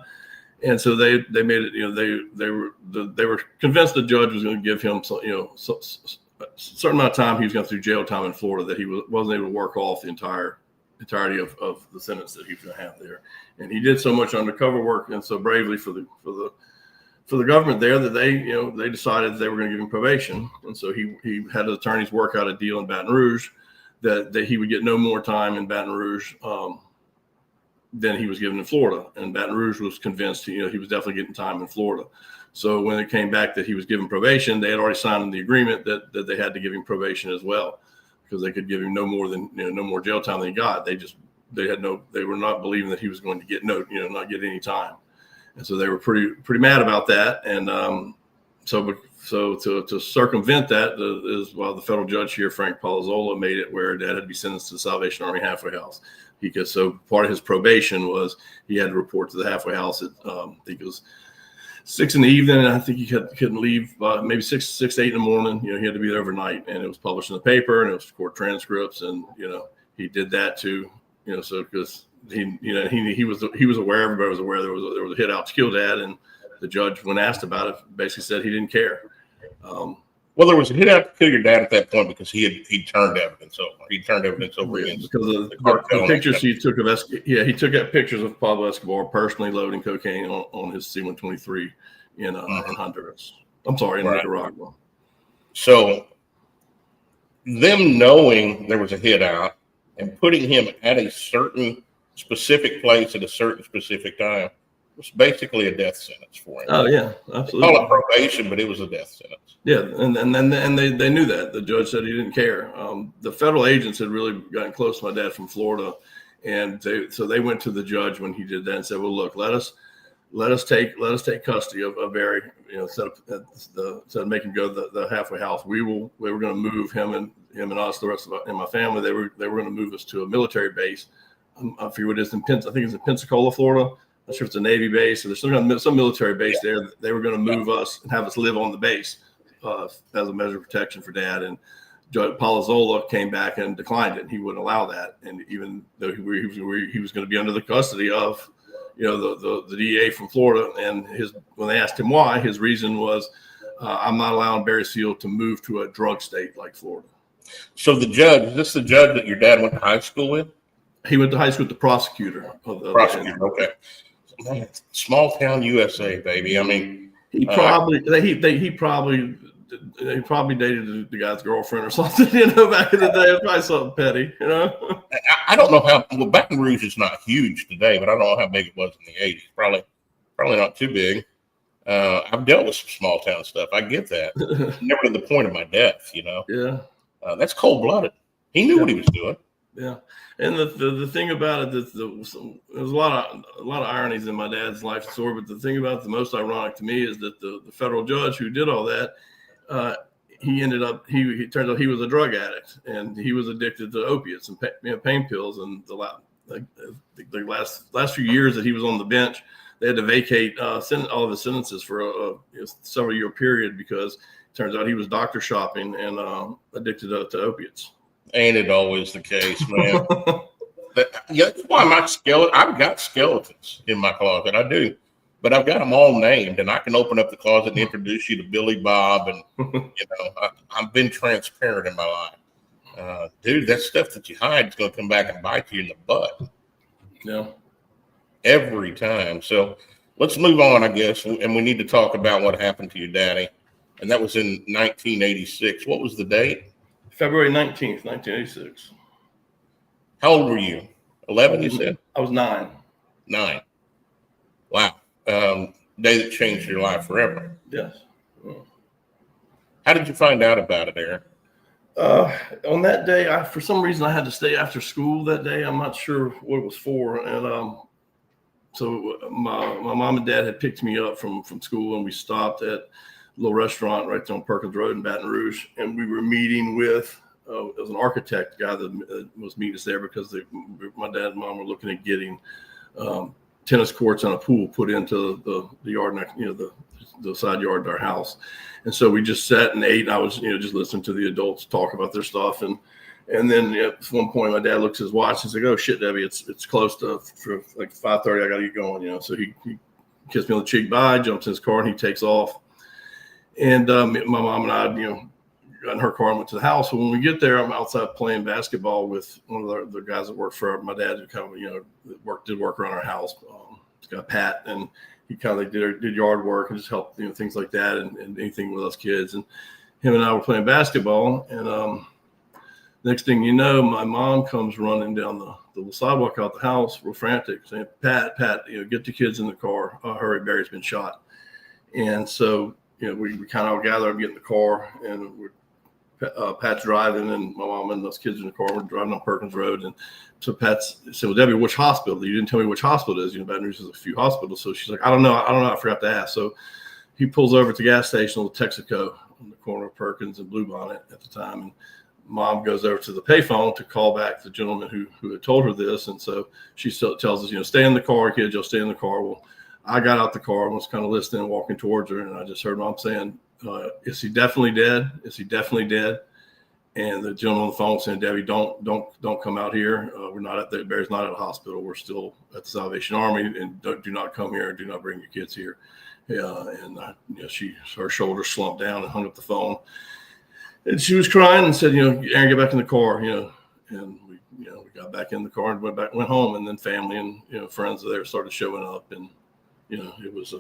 And so they made it, they were convinced the judge was going to give him a certain amount of time. He was going through jail time in Florida that he wasn't able to work off the entirety of the sentence that he was going to have there. And he did so much undercover work and so bravely for the government there that they decided they were going to give him probation. And so he had his attorneys work out a deal in Baton Rouge that he would get no more time in Baton Rouge than he was given in Florida. And Baton Rouge was convinced he was definitely getting time in Florida. So when it came back that he was given probation, they had already signed in the agreement that they had to give him probation as well, because they could give him no more jail time than he got. They were not believing that he was going to get not get any time. And so they were pretty mad about that. And so to circumvent that is why the federal judge here, Frank Palazzolo, made it where Dad had to be sentenced to the Salvation Army halfway house. So part of his probation was he had to report to the halfway house at I think it was 6 in the evening, and I think he couldn't leave maybe 6 to 8 in the morning. He had to be there overnight, and it was published in the paper, and it was court transcripts, and he did that too. So because he was aware, everybody was aware there was a hit out to kill Dad, and the judge, when asked about it, basically said he didn't care. Well, there was a hit out to kill your dad at that point because he turned evidence over. He turned evidence over against because of the pictures he took he took out pictures of Pablo Escobar personally loading cocaine on his C-123 in Honduras. I'm sorry, in Nicaragua. So them knowing there was a hit out and putting him at a certain specific place at a certain specific time was basically a death sentence for him. Oh yeah, absolutely. Call it probation, but it was a death sentence. Yeah, and they knew that. The judge said he didn't care. The federal agents had really gotten close to my dad from Florida, and so they went to the judge when he did that and said, "Well, look, let us take custody of Barry. Instead of making him go to the halfway house, we were going to move him and us, the rest of my family. They were going to move us to a military base. I forget what it is I think it's in Pensacola, Florida. I'm not sure if it's a Navy base or there's some military base there. They were going to move us and have us live on the base as a measure of protection for Dad. And Judge Palazzolo came back and declined it. And he wouldn't allow that. And even though he was going to be under the custody of, the DA from Florida, and when they asked him why, his reason was, I'm not allowing Barry Seal to move to a drug state like Florida. So is this the judge that your dad went to high school with? He went to high school with the pronasecutor. Okay. Man, small town USA, baby. I mean, he probably dated the guy's girlfriend or something. Back in the day, probably something petty. I don't know how. Well, Baton Rouge is not huge today, but I don't know how big it was in the '80s. Probably not too big. I've dealt with some small town stuff. I get that. Never to the point of my death. Yeah. That's cold blooded. He knew what he was doing. Yeah, and the thing about it, there's a lot of ironies in my dad's life story. But the thing about it, the most ironic to me is that the federal judge who did all that, he turns out he was a drug addict, and he was addicted to opiates and pain pills. And the last few years that he was on the bench, they had to vacate all of his sentences for a several year period because it turns out he was doctor shopping and addicted to opiates. Ain't it always the case, man? That's why I've got skeletons in my closet. I do, but I've got them all named, and I can open up the closet and introduce you to Billy Bob, and I've been transparent in my life, dude. That stuff that you hide is going to come back and bite you in the butt. Yeah, every time. So let's move on, I guess, and we need to talk about what happened to your daddy, and that was in 1986. What was the date? February 19th, 1986. How old were you? 11, you said? I was 9. 9. Wow. Day that changed your life forever. Yes. How did you find out about it, Aaron? On that day, for some reason, I had to stay after school that day. I'm not sure what it was for. And so my mom and dad had picked me up from school, and we stopped at little restaurant right there on Perkins Road in Baton Rouge, and we were meeting with it was an architect guy that was meeting us there because my dad and mom were looking at getting tennis courts and a pool put into the yard next, the side yard of our house. And so we just sat and ate, and I was just listening to the adults talk about their stuff, and And then at one point, my dad looks at his watch and he's like, "Oh shit, Debbie, it's close to for like 5:30. I got to get going." So he kissed me on the cheek, bye, jumps in his car, and he takes off. And my mom and I, got in her car and went to the house. But when we get there, I'm outside playing basketball with one of the guys that worked for my dad, who kind of did work around our house. It's got Pat, and he kind of did yard work and just helped things like that and anything with us kids. And him and I were playing basketball, and next thing you know, my mom comes running down the sidewalk out the house, real frantic, saying, Pat, get the kids in the car. Hurry, Barry's been shot. And so, we kind of gather up, get in the car, and Pat's driving, and my mom and those kids in the car. We're driving on Perkins Road. And so Pat said, "Well, Debbie, which hospital? You didn't tell me which hospital it is. Baton Rouge has a few hospitals." So she's like, I don't know. I forgot to ask. So he pulls over to the gas station on Texaco on the corner of Perkins and Bluebonnet at the time. And Mom goes over to the payphone to call back the gentleman who had told her this. And so she still tells us, stay in the car, kids, you'll stay in the car. Well, I got out the car and was kind of listening and walking towards her. And I just heard Mom saying, "Is he definitely dead? Is he definitely dead?" And the gentleman on the phone saying, "Debbie, don't come out here. We're not at Barry's not at a hospital. We're still at the Salvation Army, and do not come here. Do not bring your kids here." Yeah. And her shoulders slumped down and hung up the phone. And she was crying and said, "Aaron, get back in the car." And we got back in the car and went home. And then family and friends there started showing up, and it was.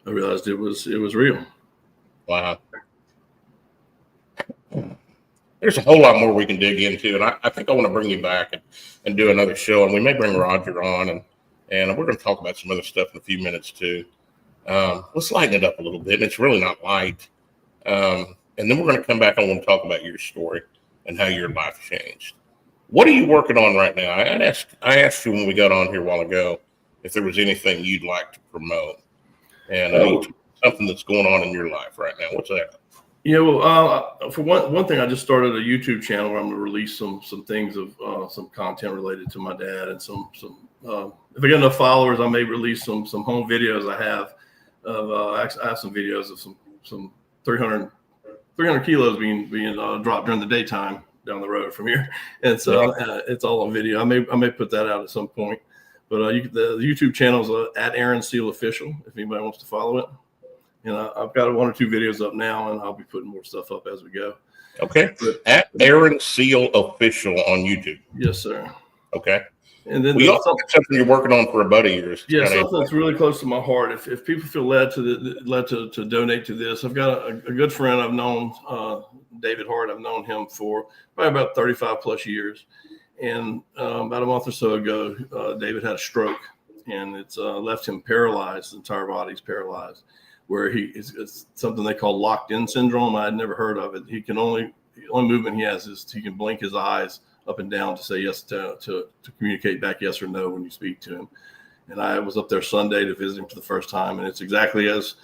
I realized it was real. Wow. There's a whole lot more we can dig into, and I think I want to bring you back and do another show, and we may bring Roger on, and we're going to talk about some other stuff in a few minutes too. Let's lighten it up a little bit, and it's really not light. And then we're going to come back and want to talk about your story and how your life changed. What are you working on right now? I asked you when we got on here a while ago if there was anything you'd like to promote, and something that's going on in your life right now. What's that? Yeah, well, for one thing, I just started a YouTube channel where I'm going to release some things of some content related to my dad, and some if I get enough followers, I may release some home videos I have of I have some videos of some 300 kilos being dropped during the daytime down the road from here, and so it's all on video. I may put that out at some point, but the YouTube channel is at Aaron Seal Official if anybody wants to follow it. I've got 1 or 2 videos up now, and I'll be putting more stuff up as we go. Okay. At Aaron Seal Official on YouTube. Yes, sir. Okay. And then we also got something you're working on for a buddy of yours. Yeah, something that's really close to my heart. If people feel led to donate to this, I've got a good friend I've known, David Hart. I've known him for probably about 35 plus years. And about a month or so ago, David had a stroke, and it's left him paralyzed. The entire body's paralyzed, where it's something they call locked-in syndrome. I had never heard of it. The only movement he has is he can blink his eyes up and down to say yes, to communicate back yes or no when you speak to him. And I was up there Sunday to visit him for the first time, and it's exactly as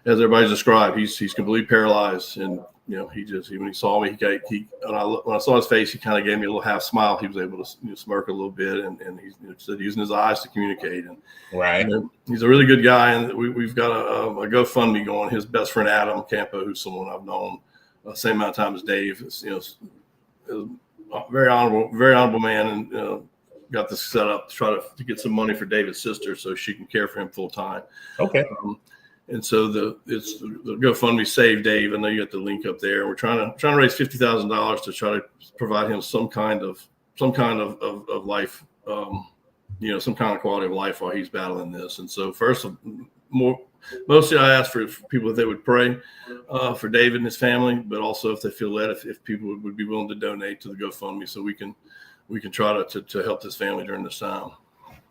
everybody's described. He's completely paralyzed, and when he saw me, when I saw his face, he kind of gave me a little half smile. He was able to smirk a little bit, and he said using his eyes to communicate. And right, he's a really good guy, and we've got a GoFundMe going. His best friend Adam Campo, who's someone I've known same amount of time as Dave, is very honorable man, and got this set up to try to get some money for David's sister so she can care for him full time. Okay. And so the GoFundMe Save Dave. I know you got the link up there. We're trying to raise $50,000 to try to provide him some kind of life, some kind of quality of life while he's battling this. And so mostly I ask for people if they would pray for David and his family, but also if they feel led, if people would be willing to donate to the GoFundMe so we can try to help this family during this time.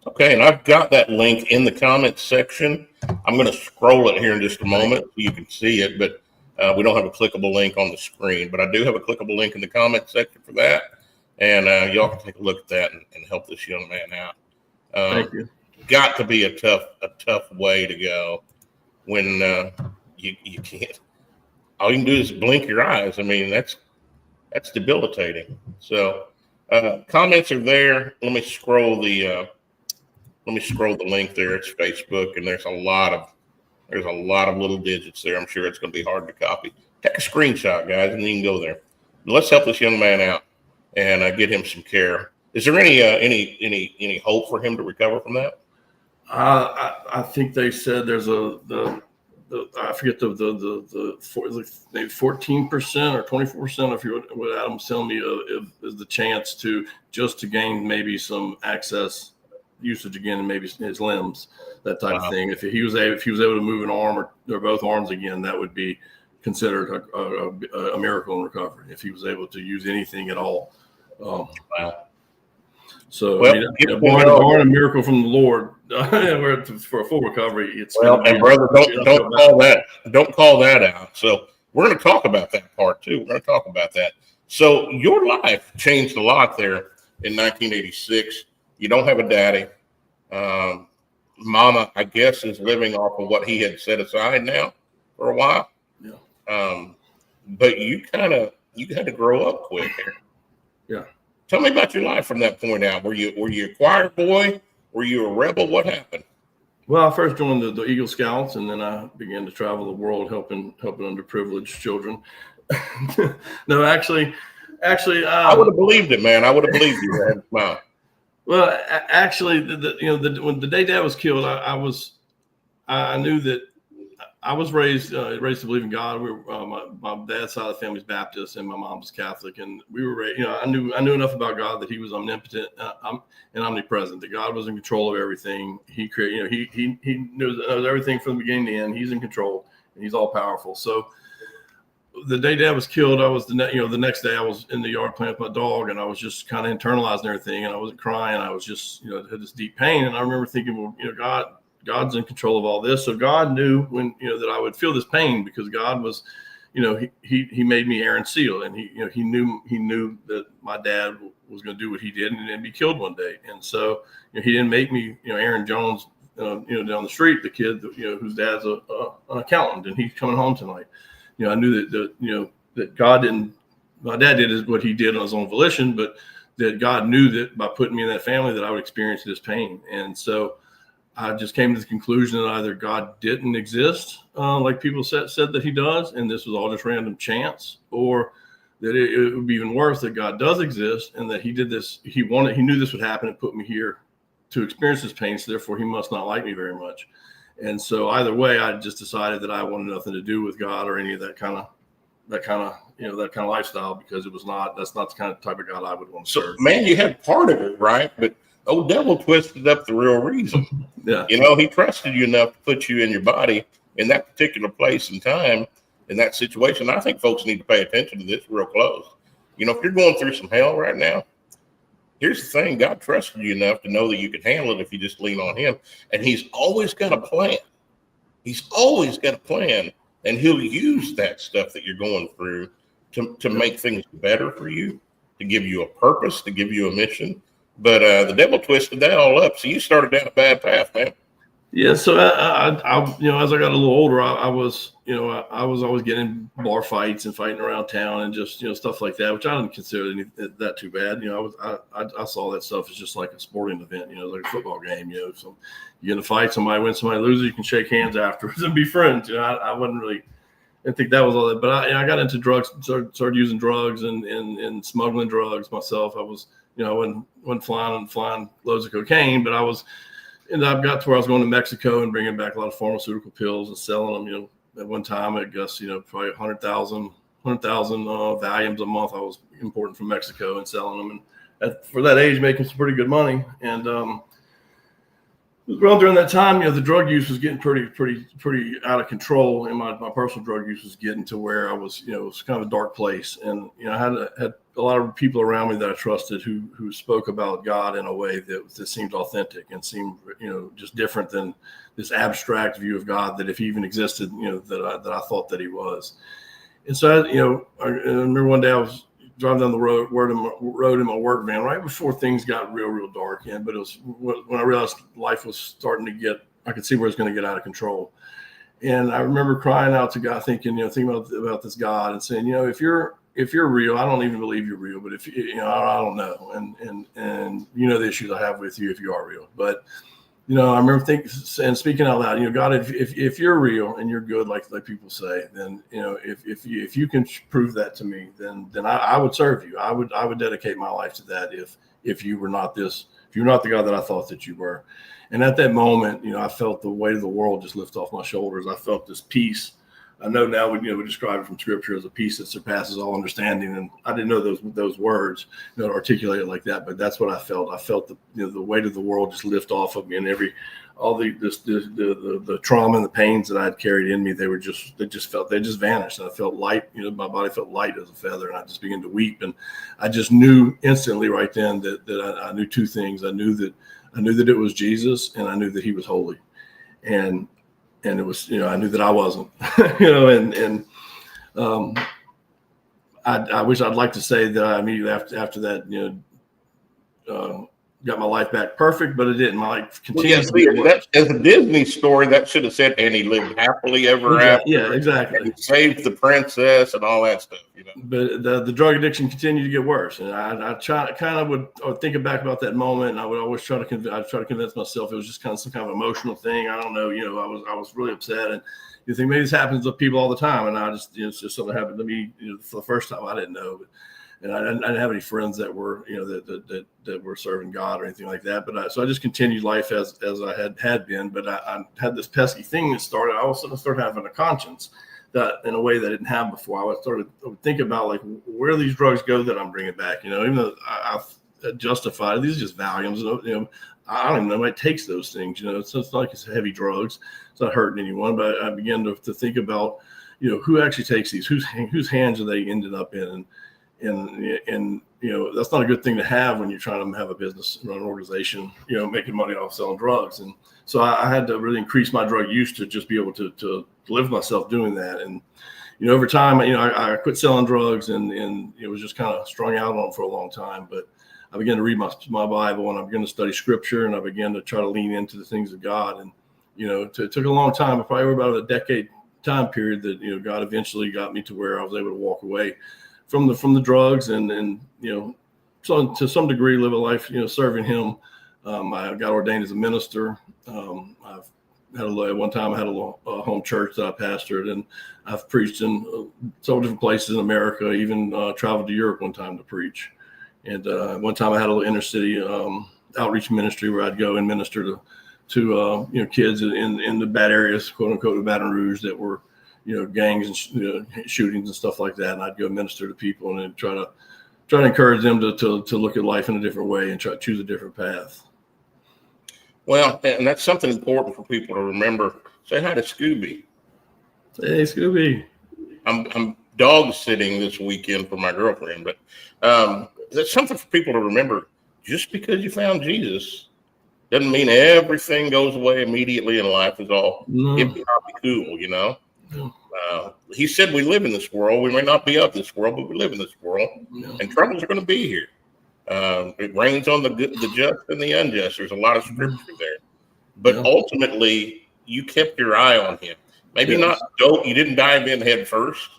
Okay, and I've got that link in the comments section. I'm going to scroll it here in just a moment so you can see it, but we don't have a clickable link on the screen. But I do have a clickable link in the comments section for that, and y'all can take a look at that and help this young man out. Thank you. Got to be a tough way to go when you can't. All you can do is blink your eyes. I mean, that's debilitating. So comments are there. Let me scroll the link there. It's Facebook, and there's a lot of little digits there. I'm sure it's going to be hard to copy. Take a screenshot, guys, and you can go there. let's help this young man out and get him some care. Is there any hope for him to recover from that? I think they said there's I forget maybe 14% or 24%. If you what Adam's telling me is the chance to gain maybe some access usage again, and maybe his limbs, that type of thing. If he was able to move an arm or both arms again, that would be considered a miracle in recovery. If he was able to use anything at all. Wow. So, well, barring a miracle from the Lord for a full recovery, it's and brother, don't call that out. So we're going to talk about that part too. We're going to talk about that. So your life changed a lot there in 1986. You don't have a daddy. Mama, I guess, is living off of what he had set aside now for a while. Yeah. But you had to grow up quick here. Yeah. Tell me about your life from that point out. Were you a choir boy? Were you a rebel? What happened? Well, I first joined the Eagle Scouts, and then I began to travel the world helping underprivileged children. No, actually, I would have believed it, man. I would have believed you. Wow. Well, actually, when the day Dad was killed, I knew that I was raised to believe in God. We were, my dad's side of the family is Baptist, and my mom's Catholic, and we were raised. I knew enough about God that He was omnipotent and omnipresent. That God was in control of everything. He created. He knows everything from the beginning to the end. He's in control, and He's all powerful. So the day Dad was killed, I was the next day I was in the yard playing with my dog, and I was just kind of internalizing everything, and I wasn't crying. I was just had this deep pain, and I remember thinking, well, God's in control of all this. So God knew when, that I would feel this pain, because God was, he made me Aaron Seal, and he knew that my dad was going to do what he did and be killed one day. And so, he didn't make me, Aaron Jones, down the street, the kid, whose dad's an accountant and he's coming home tonight. I knew that God didn't, my dad did what he did on his own volition, but that God knew that by putting me in that family that I would experience this pain. And so I just came to the conclusion that either God didn't exist, like people said that He does, and this was all just random chance, or that it would be even worse, that God does exist and that He did this. He knew this would happen and put me here to experience this pain. So therefore, He must not like me very much. And so either way, I just decided that I wanted nothing to do with God or any of that kind of lifestyle, because that's not the kind of type of God I would want to serve. Man, you had part of it, right? But old devil twisted up the real reason. Yeah. He trusted you enough to put you in your body in that particular place and time, in that situation. I think folks need to pay attention to this real close. If you're going through some hell right now, here's the thing. God trusted you enough to know that you could handle it if you just lean on Him. And He's always got a plan. He's always got a plan. And He'll use that stuff that you're going through to make things better for you, to give you a purpose, to give you a mission. But the devil twisted that all up. So you started down a bad path, man. Yeah. So I as I got a little older, I was always getting in bar fights and fighting around town and just, stuff like that, which I didn't consider that too bad. I saw that stuff as just like a sporting event, like a football game, so you get in a fight, somebody wins, somebody loses, you can shake hands afterwards and be friends. I didn't think that was all that, but I got into drugs, started using drugs and smuggling drugs myself. I was, I wasn't flying loads of cocaine, but I got to where I was going to Mexico and bringing back a lot of pharmaceutical pills and selling them. At one time, I guess, probably 100,000 Valiums a month I was importing from Mexico and selling them. And for that age, making some pretty good money. And well, during that time, the drug use was getting pretty out of control, and my personal drug use was getting to where I was, it was kind of a dark place. And I had a lot of people around me that I trusted who spoke about God in a way that seemed authentic and seemed, just different than this abstract view of God that if He even existed, that I thought that He was. And so, I remember one day I was driving down the road in my work van right before things got real dark. But it was when I realized life was starting to I could see where it's going to get out of control. And I remember crying out to God, thinking about this God and saying, if you're real, I don't even believe you're real, but if I don't know. And the issues I have with you, if you are real, but I remember thinking and speaking out loud, God, if you're real and you're good, like people say, then, if you can prove that to me, then I would serve you. I would dedicate my life to that. If you were not this, if you're not the God that I thought that you were. And at that moment, I felt the weight of the world just lift off my shoulders. I felt this peace. I know now we describe it from Scripture as a peace that surpasses all understanding, and I didn't know those words, articulate it like that, but that's what I felt. I felt the weight of the world just lift off of me, and all the trauma and the pains that I had carried in me, they just vanished, and I felt light. My body felt light as a feather, and I just began to weep, and I just knew instantly right then that I knew two things. I knew that it was Jesus, and I knew that He was holy, and it was, I knew that I wasn't, I wish I'd like to say that I immediately after that, got my life back perfect, but it didn't. My life continued. That, as a Disney story, that should have said, and he lived happily ever after. Yeah, exactly. And he saved the princess and all that stuff. But the drug addiction continued to get worse, and I would think back about that moment, and I would always try to convince myself it was just kind of some kind of emotional thing. I don't know, I was really upset, and you think maybe this happens to people all the time, and I just it's just something happened to me for the first time. I didn't know, and I didn't have any friends that were that were serving God or anything like that. But so I just continued life as I had been. But I had this pesky thing that started. I all of a sudden started having a conscience that in a way that I didn't have before. I would think about like where these drugs go that I'm bringing back. Even though I've justified these are just Valiums. I don't even know what takes those things. It's not like it's heavy drugs. It's not hurting anyone. But I began to think about who actually takes these, whose hands are they ended up in, and that's not a good thing to have when you're trying to have a business, run an organization, making money off selling drugs. And so I had to really increase my drug use to just be able to live myself doing that. And over time, I quit selling drugs, and it was just kind of strung out on for a long time. But I began to read my Bible, and I began to study Scripture, and I began to try to lean into the things of God. And it took a long time, probably about a decade time period, that God eventually got me to where I was able to walk away from the drugs, and so to some degree live a life serving Him. I got ordained as a minister. I've had at one time I had a home church that I pastored, and I've preached in several different places in America. Even traveled to Europe one time to preach. And one time I had a little inner city outreach ministry where I'd go and minister to kids in the bad areas, quote unquote, of Baton Rouge that were gangs and shootings and stuff like that. And I'd go minister to people and try to encourage them to look at life in a different way and try to choose a different path. Well, and that's something important for people to remember. Say hi to Scooby. Hey, Scooby. I'm dog sitting this weekend for my girlfriend, but that's something for people to remember. Just because you found Jesus doesn't mean everything goes away immediately and life is all hippie hoppy cool, No. He said we live in this world. We may not be of this world, but we live in this world, and troubles are going to be here. It rains on the just and the unjust. There's a lot of scripture there, but ultimately you kept your eye on Him. Maybe you didn't dive in head first,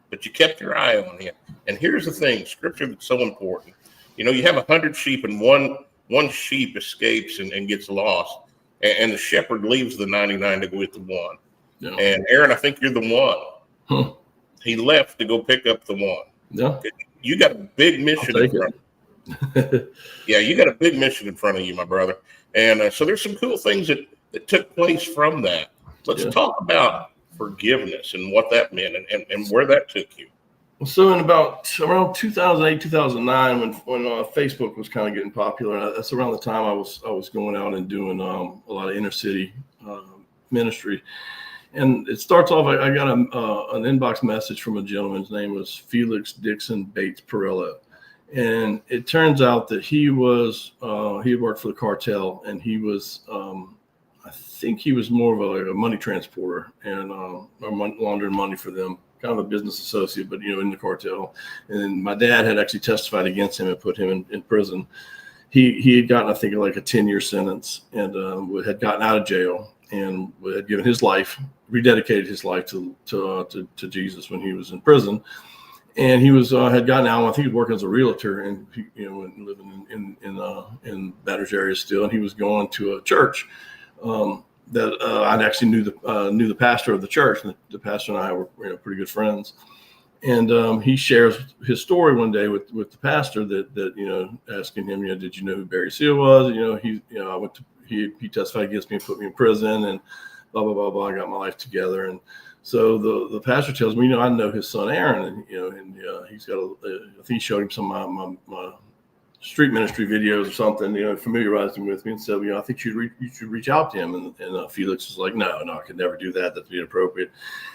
but you kept your eye on Him. And here's the thing, scripture that's so important. You have 100 sheep, and one sheep escapes and gets lost, and the shepherd leaves the 99 to go with the one. Yeah. And Aaron, I think you're the one. Huh. He left to go pick up the one. Yeah. You got a big mission in front of you. Yeah, you got a big mission in front of you, my brother. And so there's some cool things that took place from that. Let's talk about forgiveness and what that meant and where that took you. So in around 2008, 2009, when Facebook was kind of getting popular, that's around the time I was going out and doing a lot of inner city ministry. And it starts off, I got an inbox message from a gentleman. His name was Felix Dixon Bates Perella. And it turns out that he had worked for the cartel, and he was, I think he was more of a money transporter and laundering money for them, kind of a business associate, but, in the cartel. And my dad had actually testified against him and put him in prison. He had gotten, I think, like a 10-year sentence, and had gotten out of jail and had given his life, rededicated his life to Jesus when he was in prison. And he had gotten out. I think he was working as a realtor, and living in Baton Rouge area still. And he was going to a church that I actually knew the pastor of the church, and the pastor and I were pretty good friends. And he shares his story one day with the pastor that asking him, did you know who Barry Seal was? He testified against me and put me in prison and blah blah blah blah. I got my life together, and so the pastor tells me, I know his son Aaron, and he's got I think he showed him some of my street ministry videos or something, familiarized him with me and said, I think you should reach out to him. And Felix was like, no, I could never do that. That'd be inappropriate.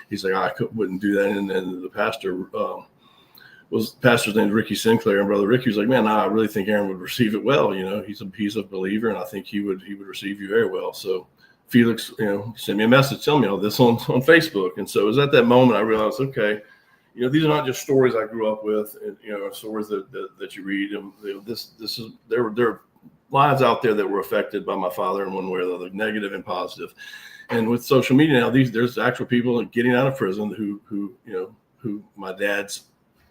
He's like, wouldn't do that. And then the pastor's name is Ricky Sinclair, and Brother Ricky was like, man, I really think Aaron would receive it well. He's a believer, and I think he would receive you very well. So Felix, sent me a message telling me all this on Facebook. And so it was at that moment I realized, okay, these are not just stories I grew up with, and stories that you read. And there are lives out there that were affected by my father in one way or the other, negative and positive. And with social media now, there's actual people getting out of prison who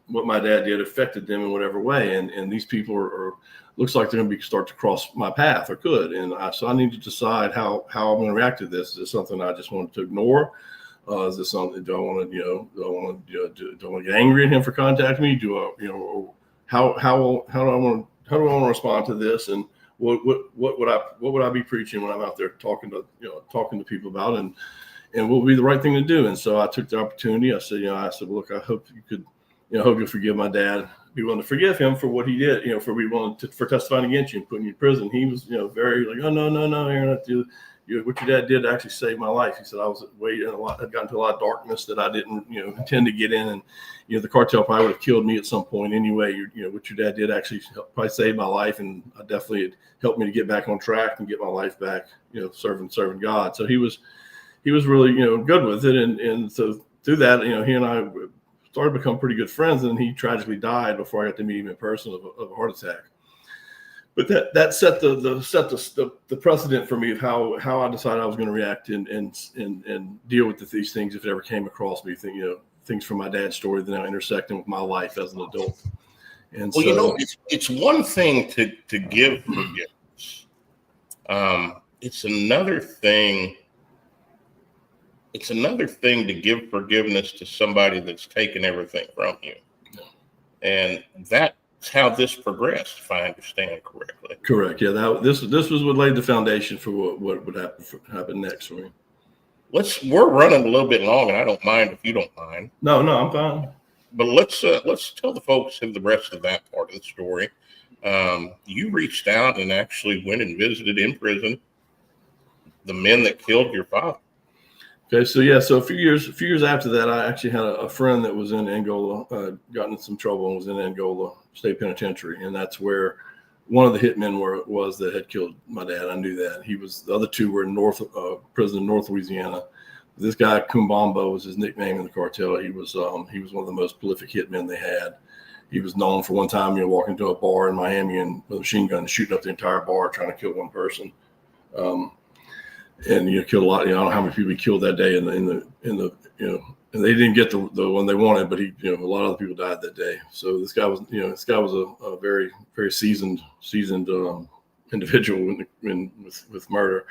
what my dad did affected them in whatever way. And these people are looks like they're going to start to cross my path, or could. And so I need to decide how I'm going to react to this. Is this something I just want to ignore? Is this something? Do I want to get angry at him for contacting me? How do I want to respond to this? And what would I be preaching when I'm out there talking to people about, and what would be the right thing to do? And so I took the opportunity. I said, well, look, I hope you could, hope you'll forgive my dad. Be willing to forgive him for what he did, for testifying against you and putting you in prison. He was, very like, oh no, Aaron, what your dad did actually saved my life. He said I was I'd gotten into a lot of darkness that I didn't, intend to get in, and the cartel probably would have killed me at some point anyway. What your dad did actually probably saved my life, and definitely it helped me to get back on track and get my life back, serving God. So he was really, good with it, and so through that, he and I started to become pretty good friends, and he tragically died before I got to meet him in person of a heart attack. But that set the precedent for me of how I decided I was going to react and deal with these things if it ever came across me. Things from my dad's story that now intersecting with my life as an adult. And well, it's one thing to give forgiveness. It's another thing. It's another thing to give forgiveness to somebody that's taken everything from you, and that's how this progressed, if I understand correctly. Correct. Yeah, this was what laid the foundation for what would happen next for me. We're running a little bit long, and I don't mind if you don't mind. No, I'm fine. But let's tell the folks in the rest of that part of the story. You reached out and actually went and visited in prison the men that killed your father. Okay, so a few years after that, I actually had a friend that was in Angola, got in some trouble and was in Angola State Penitentiary, and that's where one of the hitmen was that had killed my dad. I knew that. The other two were in prison in North Louisiana. This guy Kumbamba was his nickname in the cartel. He was one of the most prolific hitmen they had. He was known for one time, walking into a bar in Miami and with a machine gun shooting up the entire bar trying to kill one person. And killed a lot. I don't know how many people he killed that day in the and they didn't get the one they wanted, but a lot of other people died that day. So this guy was a very, very seasoned individual with murder.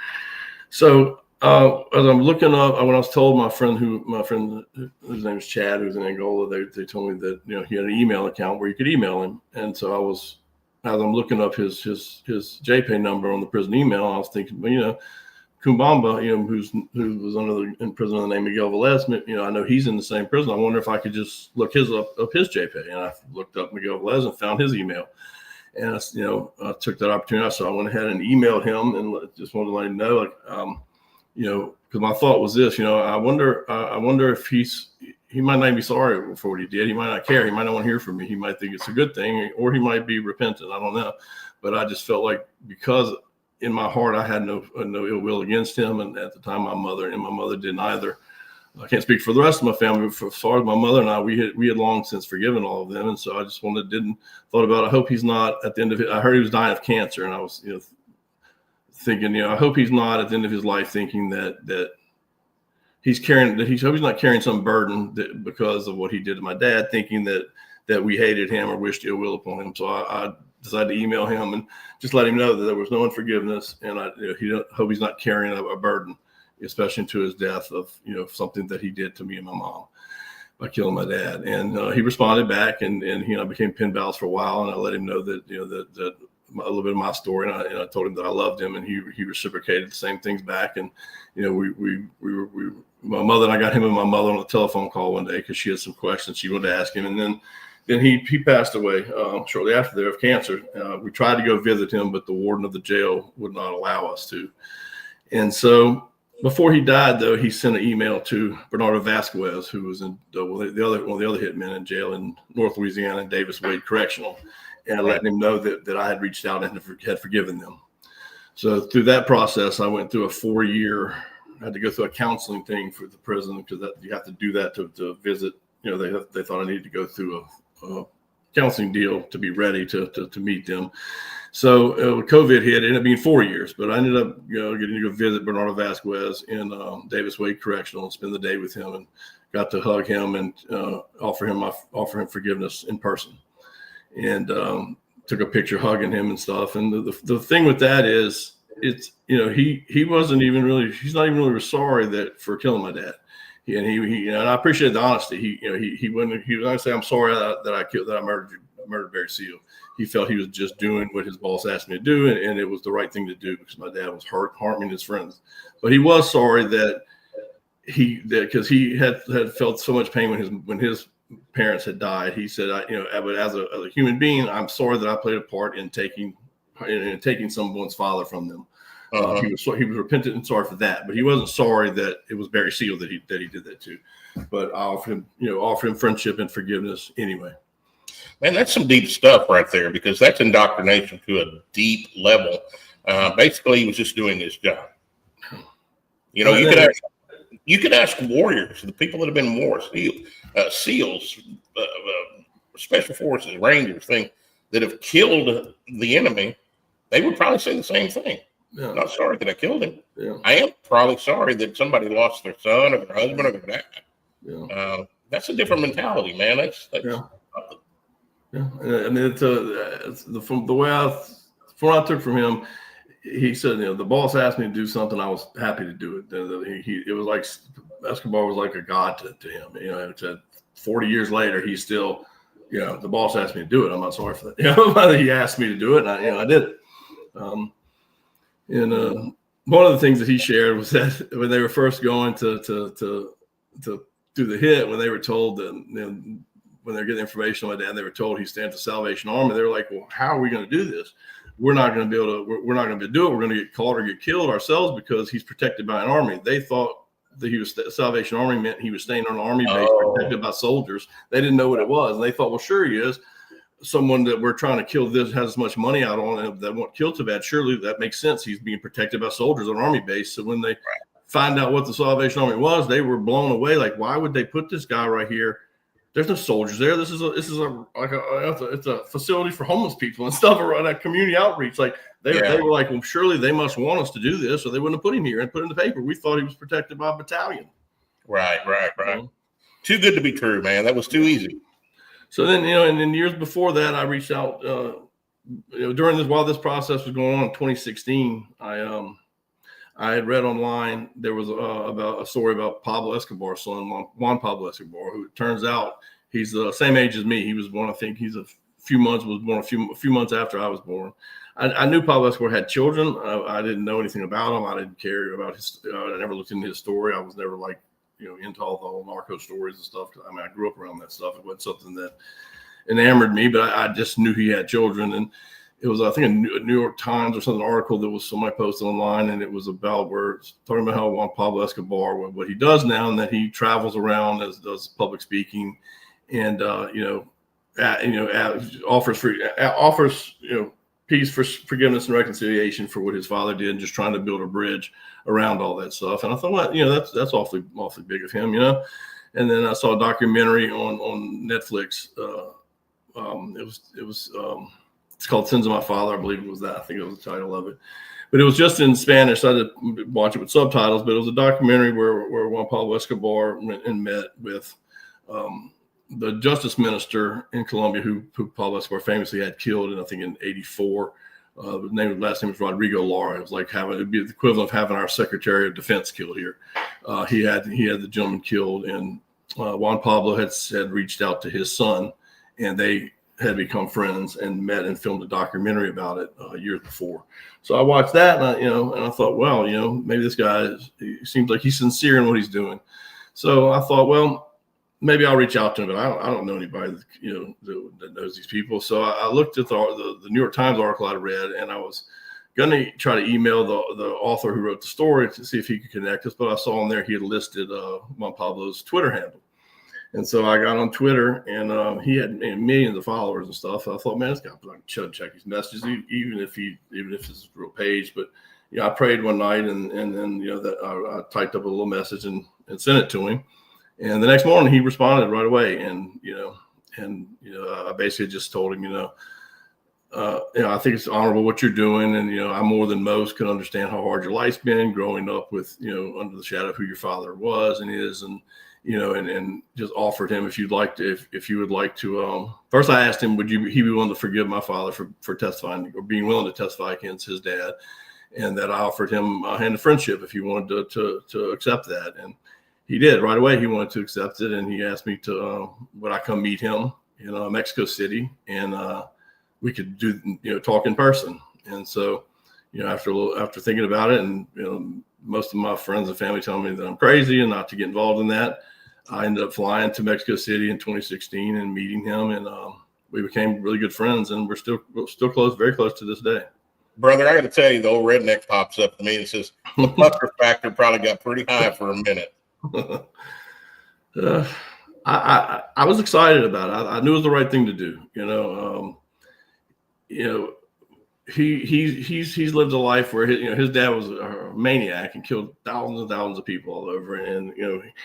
So as I'm looking up, when I was told my friend whose name is Chad, who's in Angola, they told me that he had an email account where you could email him, and so as I'm looking up his JPay number on the prison email, I was thinking, Kumbamba, who was in prison on the name of Miguel Velez, I know he's in the same prison. I wonder if I could just look his JPay. And I looked up Miguel Velez and found his email. And I took that opportunity. So I went ahead and emailed him and just wanted to let him know, because my thought was this, I wonder if he might not be sorry for what he did. He might not care. He might not want to hear from me. He might think it's a good thing, or he might be repentant. I don't know. But I just felt like, because in my heart, I had no ill will against him. And at the time, my mother didn't either. I can't speak for the rest of my family, but as far as my mother and I, we had long since forgiven all of them. And so I just thought about, I hope he's not at the end of it. I heard he was dying of cancer. And I was, thinking, I hope he's not at the end of his life thinking that he's carrying, that he's not carrying some burden because of what he did to my dad, thinking that we hated him or wished ill will upon him. So I decided to email him and just let him know that there was no unforgiveness, and hope he's not carrying a burden, especially to his death of something that he did to me and my mom by killing my dad. And he responded back, and he and I became pen pals for a while, and I let him know that that a little bit of my story, and I told him that I loved him, and he reciprocated the same things back. And my mother and I got him and my mother on a telephone call one day because she had some questions she wanted to ask him, and then he passed away shortly after there of cancer. We tried to go visit him, but the warden of the jail would not allow us to. And so before he died, though, he sent an email to Bernardo Vasquez, who was in one of the other hitmen in jail in North Louisiana, Davis Wade Correctional, and letting him know that I had reached out and had forgiven them. So through that process, I went through a 4-year. I had to go through a counseling thing for the prison because you have to do that to visit. They thought I needed to go through a counseling deal to be ready to meet them. So COVID hit, it ended up being 4 years, but I ended up getting to go visit Bernardo Vasquez in Davis Wade Correctional and spend the day with him, and got to hug him and offer him forgiveness in person, and took a picture hugging him and stuff. And the thing with that is, it's he wasn't even really, he's not even really sorry for killing my dad. And I appreciate the honesty. He wouldn't say, I'm sorry that I murdered Barry Seal. He felt he was just doing what his boss asked me to do, and it was the right thing to do because my dad was harming his friends. But he was sorry because he had felt so much pain when his parents had died. He said, but as a human being, I'm sorry that I played a part in taking someone's father from them. He was repentant and sorry for that, but he wasn't sorry that it was Barry Seal that he did that to. But I offered him friendship and forgiveness anyway. Man, that's some deep stuff right there, because that's indoctrination to a deep level. Basically, he was just doing his job. You could ask warriors, the people that have been in war, SEALs, special forces, Rangers, things that have killed the enemy. They would probably say the same thing. Yeah. I'm not sorry that I killed him. Yeah. I am probably sorry that somebody lost their son or their husband or their dad. Yeah. That's a different mentality, man. That's yeah. I mean, from what I took from him, he said, the boss asked me to do something, I was happy to do it. It was like Escobar was like a god to him. It said 40 years later, he's still, the boss asked me to do it. I'm not sorry for that. He asked me to do it, and I did it. And one of the things that he shared was that when they were first going to do the hit, when they were told that, when they're getting information on my dad, they were told he stands for Salvation Army. They were like, well, how are we going to do this? We're not going to be able to, we're not going to do it. We're going to get caught or get killed ourselves because he's protected by an army. They thought that he was Salvation Army meant he was staying on an army base protected by soldiers. They didn't know what it was. And they thought, well, sure he is. Someone that we're trying to kill this has as much money out on him that won't kill too bad. Surely that makes sense. He's being protected by soldiers on an army base. So when they find out what the Salvation Army was, they were blown away. Like, why would they put this guy right here? There's no soldiers there. This is a facility for homeless people and stuff around that community outreach. Like they were like, well, surely they must want us to do this, or they wouldn't have put him here and put it in the paper. We thought he was protected by a battalion. Right. Too good to be true, man. That was too easy. So then, and then years before that, I reached out. While this process was going on in 2016, I had read online there was about a story about Pablo Escobar's son, Juan Pablo Escobar, who it turns out he's the same age as me. He was born, I think he's a few months after I was born. I knew Pablo Escobar had children. I didn't know anything about him. I didn't care about his. I never looked into his story. I was never into all the whole narco stories and stuff. I mean, I grew up around that stuff. It wasn't something that enamored me, but I just knew he had children. And it was, I think, a New York Times or something article that was somebody posted online, and it was about talking about how Juan Pablo Escobar, what he does now, and that he travels around does public speaking, and offers peace, for forgiveness and reconciliation for what his father did, and just trying to build a bridge around all that stuff. And I thought, well, that's awfully big of him, And then I saw a documentary on Netflix. It's called Sins of My Father, I believe it was that. I think it was the title of it. But it was just in Spanish, so I had to watch it with subtitles. But it was a documentary where Juan Pablo Escobar went and met with the justice minister in Colombia who Pablo Escobar famously had killed, and I think in '84. The last name was Rodrigo Lara. It was like it'd be the equivalent of having our Secretary of Defense killed here. He had the gentleman killed, and Juan Pablo had reached out to his son, and they had become friends and met and filmed a documentary about it years before. So I watched that, and I thought, well, maybe this guy he seems like he's sincere in what he's doing. So I thought, well, maybe I'll reach out to him, but I don't know anybody that knows these people. So I looked at the New York Times article I read, and I was going to try to email the author who wrote the story to see if he could connect us. But I saw on there he had listed Juan Pablo's Twitter handle. And so I got on Twitter, and he had millions of followers and stuff. I thought, man, this guy should check his messages, even if it's a real page. But I prayed one night, and then that I typed up a little message and sent it to him. And the next morning he responded right away, and I basically just told him, I think it's honorable what you're doing, and I more than most can understand how hard your life's been growing up with under the shadow of who your father was and is, and and just offered him if you would like to. First, I asked him, he be willing to forgive my father for testifying or being willing to testify against his dad, and that I offered him a hand of friendship if he wanted to accept that, and he did right away. He wanted to accept it, and he asked me would I come meet him in Mexico City, and we could do talk in person. And so after thinking about it, and most of my friends and family telling me that I'm crazy and not to get involved in that, I ended up flying to Mexico City in 2016 and meeting him, and we became really good friends, and we're still close, very close to this day. Brother, I got to tell you, the old redneck pops up to me and says the pucker factor probably got pretty high for a minute. I was excited about it. I knew it was the right thing to do. He's lived a life where his dad was a maniac and killed thousands and thousands of people all over, and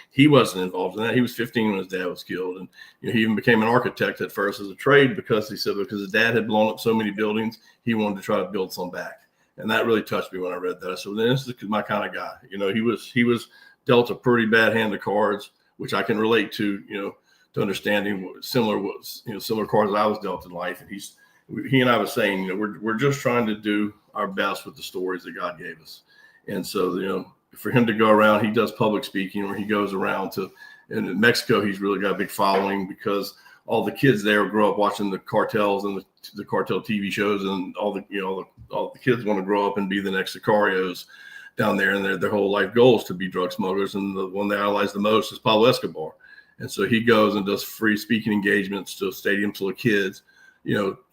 he wasn't involved in that. He was 15 when his dad was killed, and he even became an architect at first as a trade because his dad had blown up so many buildings, he wanted to try to build some back, and that really touched me when I read that. So this is my kind of guy. He was dealt a pretty bad hand of cards, which I can relate to understanding similar cards that I was dealt in life, and he and I was saying, we're just trying to do our best with the stories that God gave us. And so, for him to go around, he does public speaking where he goes around and in Mexico, he's really got a big following because all the kids there grow up watching the cartels and the cartel TV shows, and all the kids want to grow up and be the next Sicarios down there. And their whole life goal is to be drug smugglers. And the one they idolize the most is Pablo Escobar. And so he goes and does free speaking engagements to stadiums full of kids,